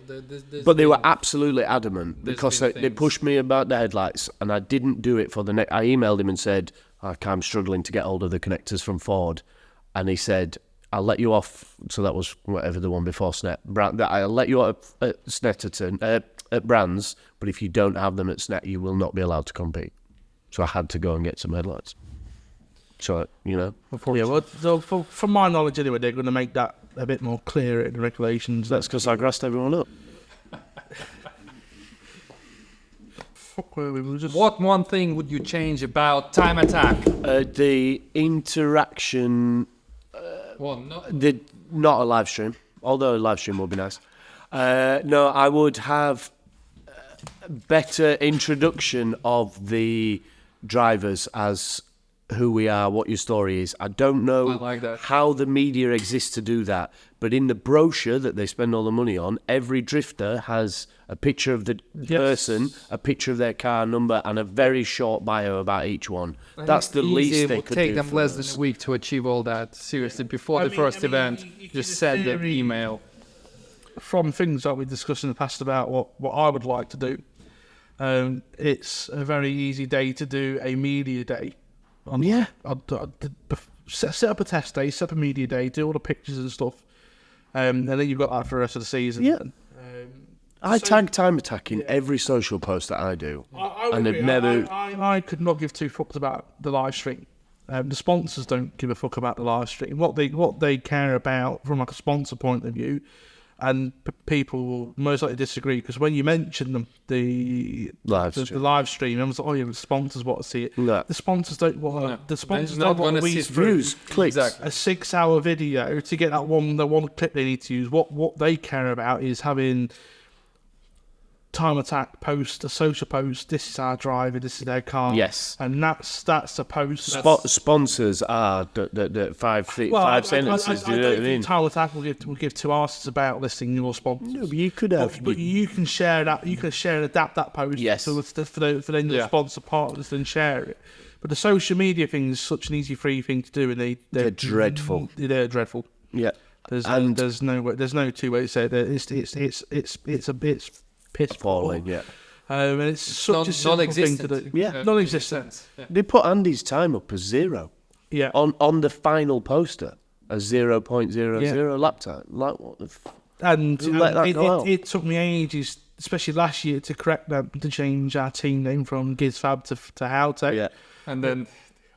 But they were absolutely adamant because they pushed me about the headlights, and I didn't do it for the next. I emailed him and said, I'm struggling to get hold of the connectors from Ford, and he said, I'll let you off. So that was whatever the one before Snet. I'll let you off at Snetterton. At Brands, but if you don't have them at Snet, you will not be allowed to compete. So I had to go and get some headlights. So, Yeah, well, so from my knowledge anyway, they're going to make that a bit more clear in the regulations. That's because I grassed everyone up. What one thing would you change about time attack? The interaction. Not a live stream, although a live stream would be nice. No, I would have better introduction of the drivers as who we are, what your story is. I don't know how the media exists to do that, but in the brochure that they spend all the money on, every drifter has a picture of the person, a picture of their car number, and a very short bio about each one. That's the least they could do. It would take them less than a week to achieve all that. Seriously, before the first event, just send the email. From things that we discussed in the past about what I would like to do, it's a very easy day to do a media day. Set up a test day, set up a media day, do all the pictures and stuff, and then you've got that for the rest of the season. Yeah. I tag time attack in every social post that I do. I could not give two fucks about the live stream. The sponsors don't give a fuck about the live stream. What they care about from like a sponsor point of view. And people will most likely disagree because when you mention the live stream, everyone's like, "Oh, yeah, the sponsors want to see it." No. The sponsors don't want. The sponsors don't want to see views, clicks. Exactly. A 6-hour video to get the one clip they need to use. What they care about is having time attack post, a social post. This is our driver. This is their car. Yes, and that's a post. Sponsors are the five sentences. Do you know what I mean? Time attack will give two arses about listing your sponsors. No, but you could have. But you can share that. You can share and adapt that post. Yes. For the sponsor partners and share it. But the social media thing is such an easy free thing to do, and they're dreadful. They're dreadful. Yeah. There's no two ways to say it. It's a bit piss falling, yeah. And it's such a simple thing to do. Yeah, non-existent. Yeah. They put Andy's time up as 0. Yeah. On the final poster, a 0.00 lap time. Like what the? It took me ages, especially last year, to correct that, to change our team name from GizFab to Howtech. Yeah. And then.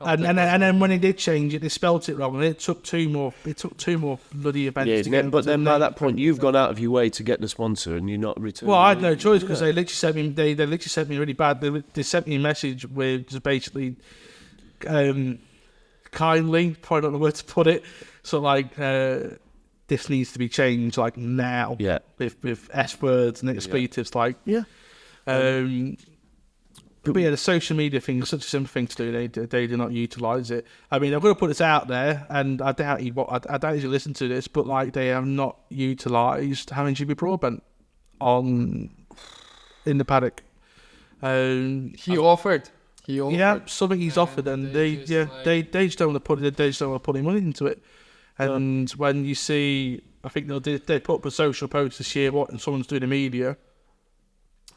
And then when they did change it, they spelt it wrong, and it took two more bloody events. Yeah, but then by that point, you've gone out of your way to get the sponsor, and you're not returning. Well, I had no choice because they literally sent me. They literally sent me really bad. They sent me a message with just basically, kindly, probably don't know where to put it. So like, this needs to be changed like now. Yeah. With S words and expletives like. Yeah. But yeah, the social media thing is such a simple thing to do. They do not utilise it. I mean, I'm going to put this out there, and I doubt you listen to this, but like they have not utilised having GB broadband in the paddock. He offered. Yeah, something he's offered, and they just don't want to put any money into it. And when you see, I think they put up a social post this year, and someone's doing the media.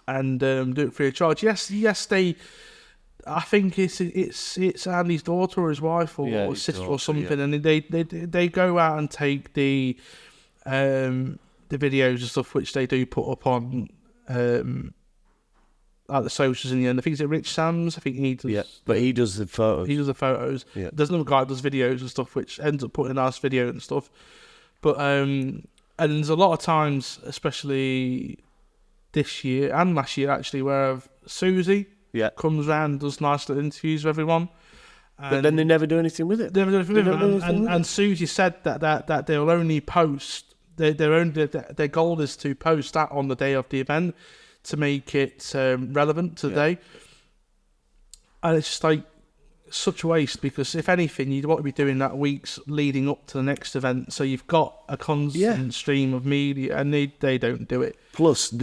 And do it free of charge. Yes. They, I think it's Andy's daughter or his wife or sister or something, and they go out and take the videos and stuff which they do put up on Like the socials in the end. I think it's Rich Sams. I think he does. Yeah, but he does the photos. He does the photos. Yeah. There's another guy that does videos and stuff, which ends up putting a nice video and stuff. But and there's a lot of times, especially this year and last year actually, where Susie comes round and does nice little interviews with everyone. But then they never do anything with it. They never do anything with it. And Susie said that they'll only post their goal is to post that on the day of the event to make it relevant to the day. And it's just like such a waste, because if anything, you'd want to be doing that weeks leading up to the next event, so you've got a constant stream of media, and they don't do it. Plus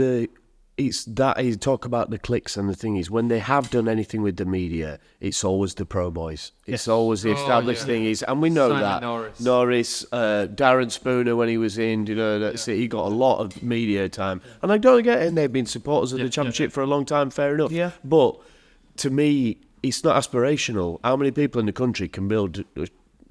it's that you talk about the clicks, and the thing is, when they have done anything with the media, it's always the pro boys. It's always the established thing is, and we know Simon that Norris, Darren Spooner when he was in, that's it. He got a lot of media time, and I don't get it. And they've been supporters of the championship for a long time. Fair enough. Yeah. But to me, it's not aspirational. How many people in the country can build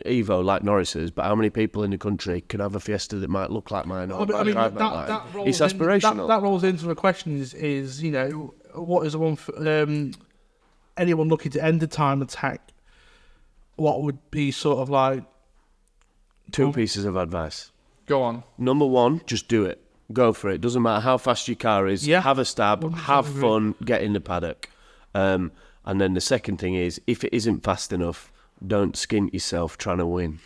Evo like Norris's, but how many people in the country can have a Fiesta that might look like mine? Or it's aspirational. That rolls into the question is what is the one for anyone looking to end the time attack? What would be sort of like two pieces of advice? Go on. Number one, just do it. Go for it. Doesn't matter how fast your car is. Yeah. Have a stab. Have fun. Get in the paddock. And then the second thing is, if it isn't fast enough, don't skint yourself trying to win.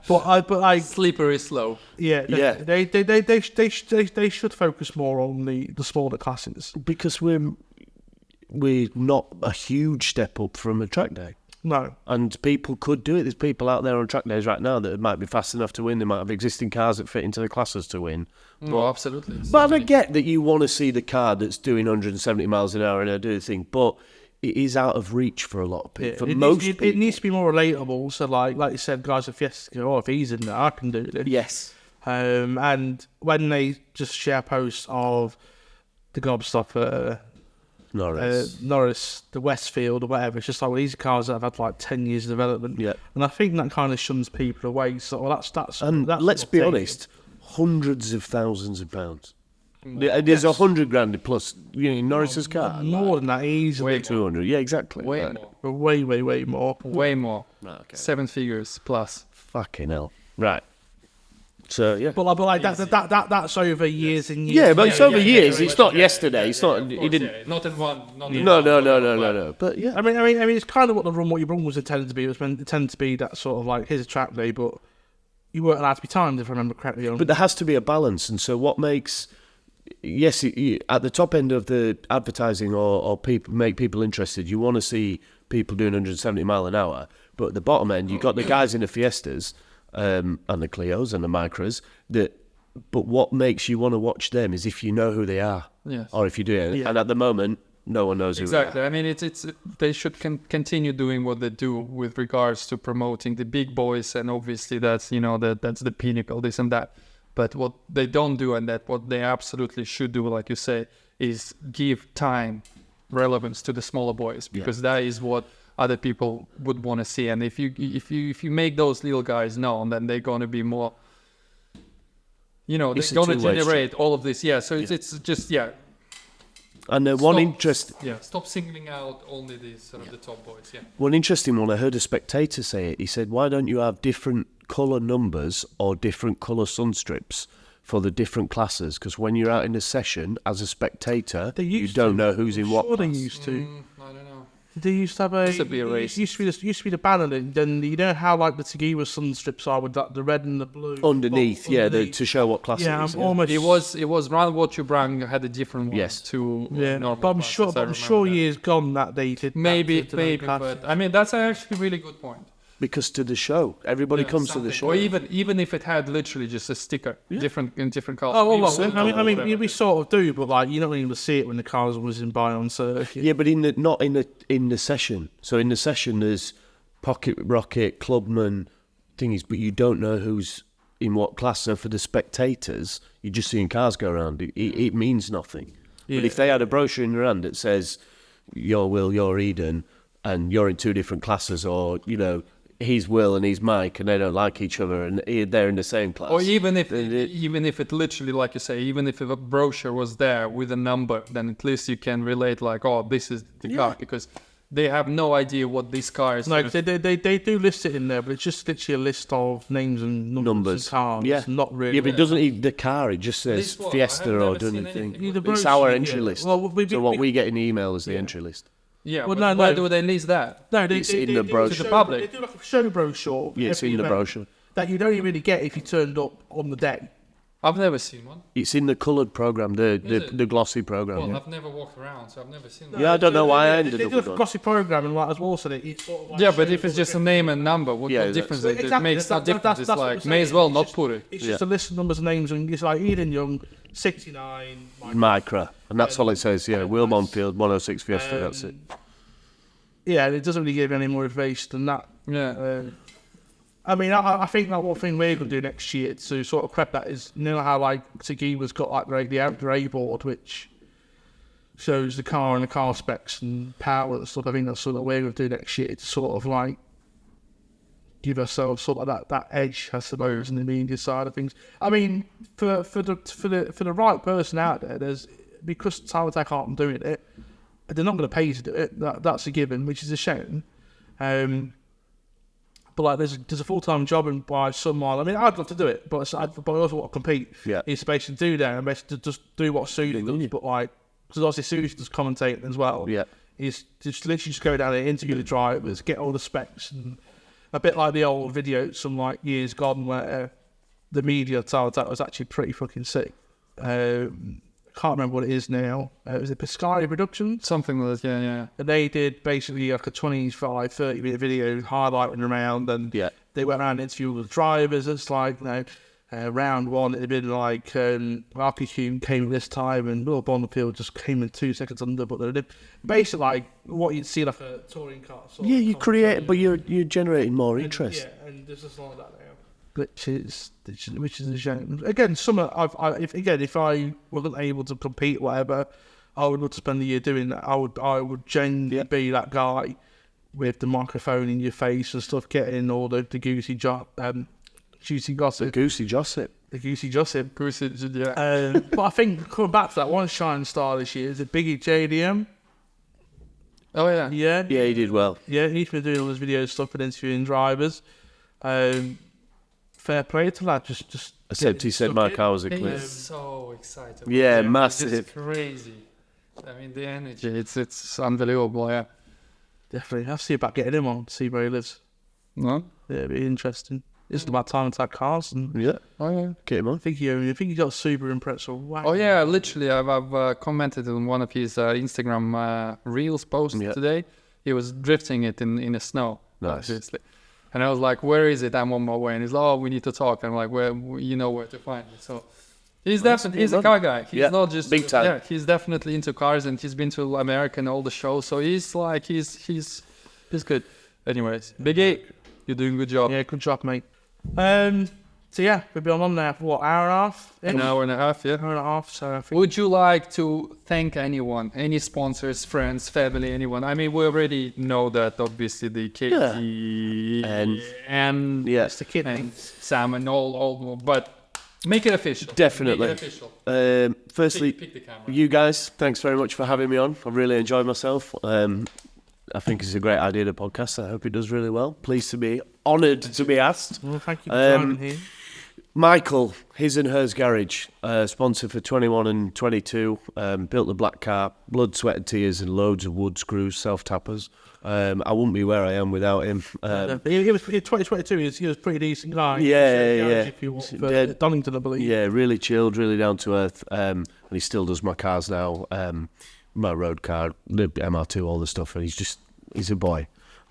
but I slippery slope. Yeah. They should focus more on the smaller classes, because we're not a huge step up from a track day. No. And people could do it. There's people out there on track days right now that might be fast enough to win. They might have existing cars that fit into the classes to win. Oh, absolutely. But I get that you want to see the car that's doing 170 miles an hour and do the thing, but it is out of reach for a lot of people. It needs to be more relatable. So, like you said, guys with Fiesta go, if he's in there, I can do this. Yes. And when they just share posts of the gobstopper, Norris, the Westfield or whatever, it's just like, well, these are cars that have had like 10 years of development. Yeah. And I think that kind of shuns people away. So, that's let's be honest, hundreds of thousands of pounds. There's 100 grand plus, Norris's car. More than that, easily. Way 200, yeah, exactly. Way more. Way more. Way more. Okay. 7 figures plus. Fucking hell. Right. So, yeah. But that's over years and years. Yeah, but it's over years. It's not yesterday. It's not. He didn't. Yeah. Not in one. No. But yeah. I mean, it's kind of what your run was intended to be. It was intended to be that sort of like, here's a track day, but you weren't allowed to be timed, if I remember correctly. But there has to be a balance, and so what makes at the top end of the advertising or make people interested, you want to see people doing 170 mile an hour, but at the bottom end you've got the guys in the Fiestas and the Clios and the Micras but what makes you want to watch them is if you know who they are. Yes. Or if you do it. Yeah. And at the moment no one knows who exactly. they are. I mean, it's they should continue doing what they do with regards to promoting the big boys, and obviously that's that's the pinnacle, this and that. But what they don't do, and that what they absolutely should do, like you say, is give time, relevance to the smaller boys, because that is what other people would want to see. And if you make those little guys known, then they're going to be more, they're going to generate all of this. Yeah. So it's just And stop singling out only the sort of the top boys. Yeah. One interesting one, I heard a spectator say it. He said, "Why don't you have different colour numbers or different colour sun strips for the different classes? Because when you're out in a session as a spectator, you don't know who's in what class." They used to. I don't know. They used to have a. It used to be the banner. Then you know how like the Tagua sun strips are with the red and the blue underneath. To show what class. Yeah, it is. Almost. It was Round What You Brang had a different one. Yes. To normal. But I'm sure years gone that they did. Maybe. But I mean, that's actually a really good point. Because to the show, everybody comes to the show. Or even if it had literally just a sticker, different colours. Oh well, I mean, we sort of do, but like you're not able to see it when the cars was in Bayonne. So yeah, but not in the session. So in the session, there's Pocket Rocket, Clubman, thingies, but you don't know who's in what class. So for the spectators, you're just seeing cars go around. It means nothing. Yeah. But if they had a brochure in their hand that says, "You're Will, you're Eden, and you're in 2 different classes," or he's Will and he's Mike, and they don't like each other, and they're in the same class. Or even if it literally, like you say, even if a brochure was there with a number, then at least you can relate, like, oh, this is the car, because they have no idea what this car is. No, they do list it in there, but it's just literally a list of names and numbers. And cars. Yeah, not really. Yeah, but it doesn't even the car. It just says Fiesta or anything. It's our entry list. Well, what we get in the email is the entry list. Yeah, well, why do they list that? No, it's in the brochure. To the public. They do like a show brochure. Yeah, it's in the brochure. That you don't even really get if you turned up on the day. I've never seen one. It's in the coloured programme, the glossy programme. Well, I've never walked around, so I've never seen one. Yeah, I don't know why I ended up with a glossy programme, and like as well said, it's sort of like... Yeah, but if it's just a name and number, what difference? It makes no difference. It's like, may as well not put it. It's just a list of numbers and names, and it's like Eden Young, 69... Micra. And that's all it says, Will Bonfield, 106 Fiesta, that's it. Yeah, it doesn't really give any more information than that. Yeah. I mean, I think that one thing we're going to do next year to sort of prep that is, you know how like Tagiwa's got like the outdoor A board, which shows the car and the car specs and power and stuff. I think that's sort of what we're going to do next year to sort of like give ourselves sort of that edge, I suppose, in the media side of things. I mean, for the right person out there, there's because Talatech aren't doing it, they're not going to pay you to do it. That's a given, which is a shame. But like, there's a full-time job and by some mile. I mean, I'd love to do it, but I also want to compete. Yeah. It's basically do that and basically just do what Sudi does. But like, because obviously Sudi does commentating as well. Yeah. He's just literally just go down there, interview the drivers, get all the specs, and a bit like the old videos from like years gone where the media told that was actually pretty fucking sick. Can't remember what it is now. Was it Piscari Productions? Something like that, yeah. And they did basically like a 25, 30 minute video highlighting around, and they went around interviewing the drivers. It's like, round one, it'd been like Arky Hume came this time and Will Bonfield just came in 2 seconds under, but they did basically like what you'd see like a touring car. You create, but you're generating more interest. And there's just like that now. Which is a shame. Again, if I wasn't able to compete, whatever, I would love to spend the year doing that. I would genuinely be that guy with the microphone in your face and stuff, getting all the juicy gossip. The goosey gossip. The goosey gossip. Yeah. But I think coming back to that one shining star this year is a Biggie JDM. Oh yeah. Yeah, he did well. Yeah, he's been doing all his video stuff and interviewing drivers. Fair play to that. Just except he said my car was a clip. He's so excited. Yeah, massive. It's crazy. I mean, the energy. It's unbelievable. Yeah. Definitely. I'll see about getting him on. See where he lives. No. Yeah, it'd be interesting. It's about time to take cars. And yeah. Oh yeah. Get him on. I think he got super impressed. Wow. Oh yeah, literally. I've commented on one of his Instagram reels posts today. He was drifting it in the snow. Nice. Obviously. And I was like, where is it? I'm on my way. And he's like, oh, we need to talk. I'm like, where to find it. So he's a car guy. He's not just big time. Yeah, he's definitely into cars, and he's been to America and all the shows. So he's like, he's good. Anyways, Big A, you're doing a good job. Yeah, good job, mate. So yeah, we've been on there for what, hour and a half? An hour and a half, yeah. Hour and a half. So I think would you like to thank anyone, any sponsors, friends, family, anyone? I mean, we already know that obviously the KT and it's the kid and Sam and all, but make it official. Definitely. Make it official. Firstly, pick the camera. you guys, thanks very much for having me on. I've really enjoyed myself. I think it's a great idea, the podcast. I hope it does really well. Pleased to be honoured to be asked. Well, thank you for joining here. Michael, his and hers garage, sponsor for 21 and 22, built the black car, blood, sweat and tears and loads of wood screws, self-tappers. I wouldn't be where I am without him. He was 2022, he was pretty decent guy. Yeah. If you want, for Donington, I believe. Yeah, really chilled, really down to earth. And he still does my cars now, my road car, the MR2, all the stuff. And he's a boy.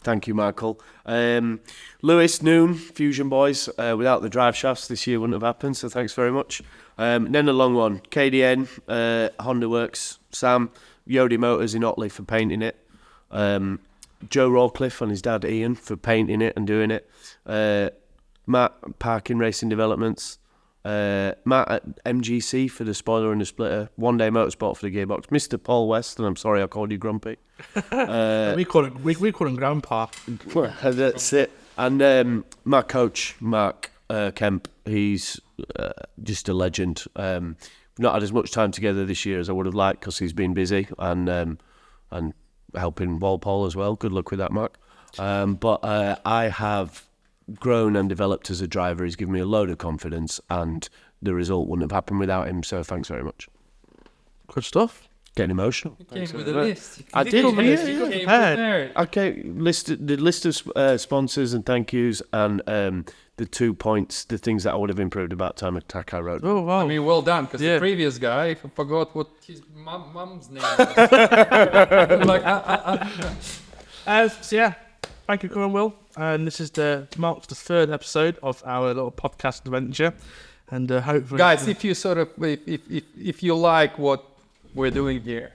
Thank you, Michael. Lewis, Noon, Fusion Boys. Without the drive shafts, this year wouldn't have happened, so thanks very much. Then the long one, KDN, Honda Works, Sam, Yodi Motors in Otley for painting it. Joe Rawcliffe and his dad Ian for painting it and doing it. Matt, Parking Racing Developments. Matt at MGC for the spoiler and the splitter. One Day Motorsport for the gearbox. Mr. Paul West, and I'm sorry I called you grumpy. We call him Grandpa. That's it. And my coach, Mark Kemp, he's just a legend. We've not had as much time together this year as I would have liked because he's been busy and helping Walpole as well. Good luck with that, Mark. But I have grown and developed as a driver. He's given me a load of confidence, and the result wouldn't have happened without him. So thanks very much. Good stuff. Getting emotional. You came with a list. I did. Yeah. Okay, the list of sponsors and thank yous, and the 2 points, the things that I would have improved about time attack I wrote. Oh, wow. I mean, well done, because the previous guy, I forgot what his mum's name was. So yeah, thank you, Colin Will. And this is marks the 3rd episode of our little podcast adventure. And hopefully, guys, if you if you like what we're doing here,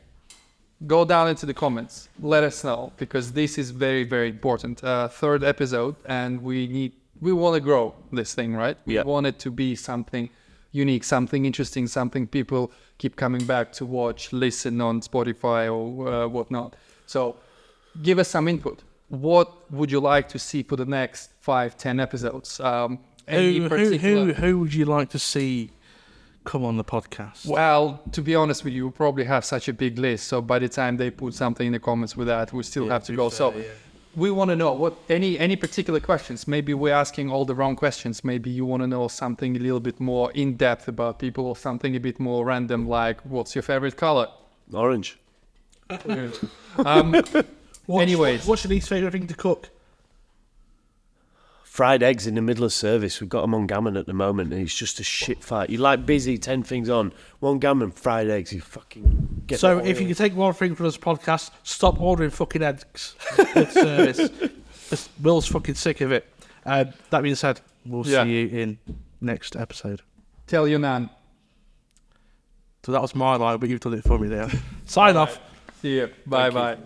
go down into the comments. Let us know, because this is very, very important. 3rd episode, and we want to grow this thing, right? Yeah. We want it to be something unique, something interesting, something people keep coming back to watch, listen on Spotify or whatnot. So give us some input. What would you like to see for the next 5-10 episodes? Who would you like to see come on the podcast? Well, to be honest with you, we probably have such a big list. So by the time they put something in the comments with that, we still have to go. We want to know what any particular questions. Maybe we're asking all the wrong questions. Maybe you want to know something a little bit more in depth about people, or something a bit more random, like what's your favorite color? Orange. Anyways, what's your least favorite thing to cook? Fried eggs in the middle of service. We've got them on gammon at the moment, and it's just a shit fight. You like busy, 10 things on, one gammon, fried eggs. You fucking get. So if you could take one thing from this podcast, stop ordering fucking eggs at service. Will's fucking sick of it. That being said, we'll see you in next episode. Tell your nan. So that was my line, but you've done it for me there. Sign off. See you. Bye.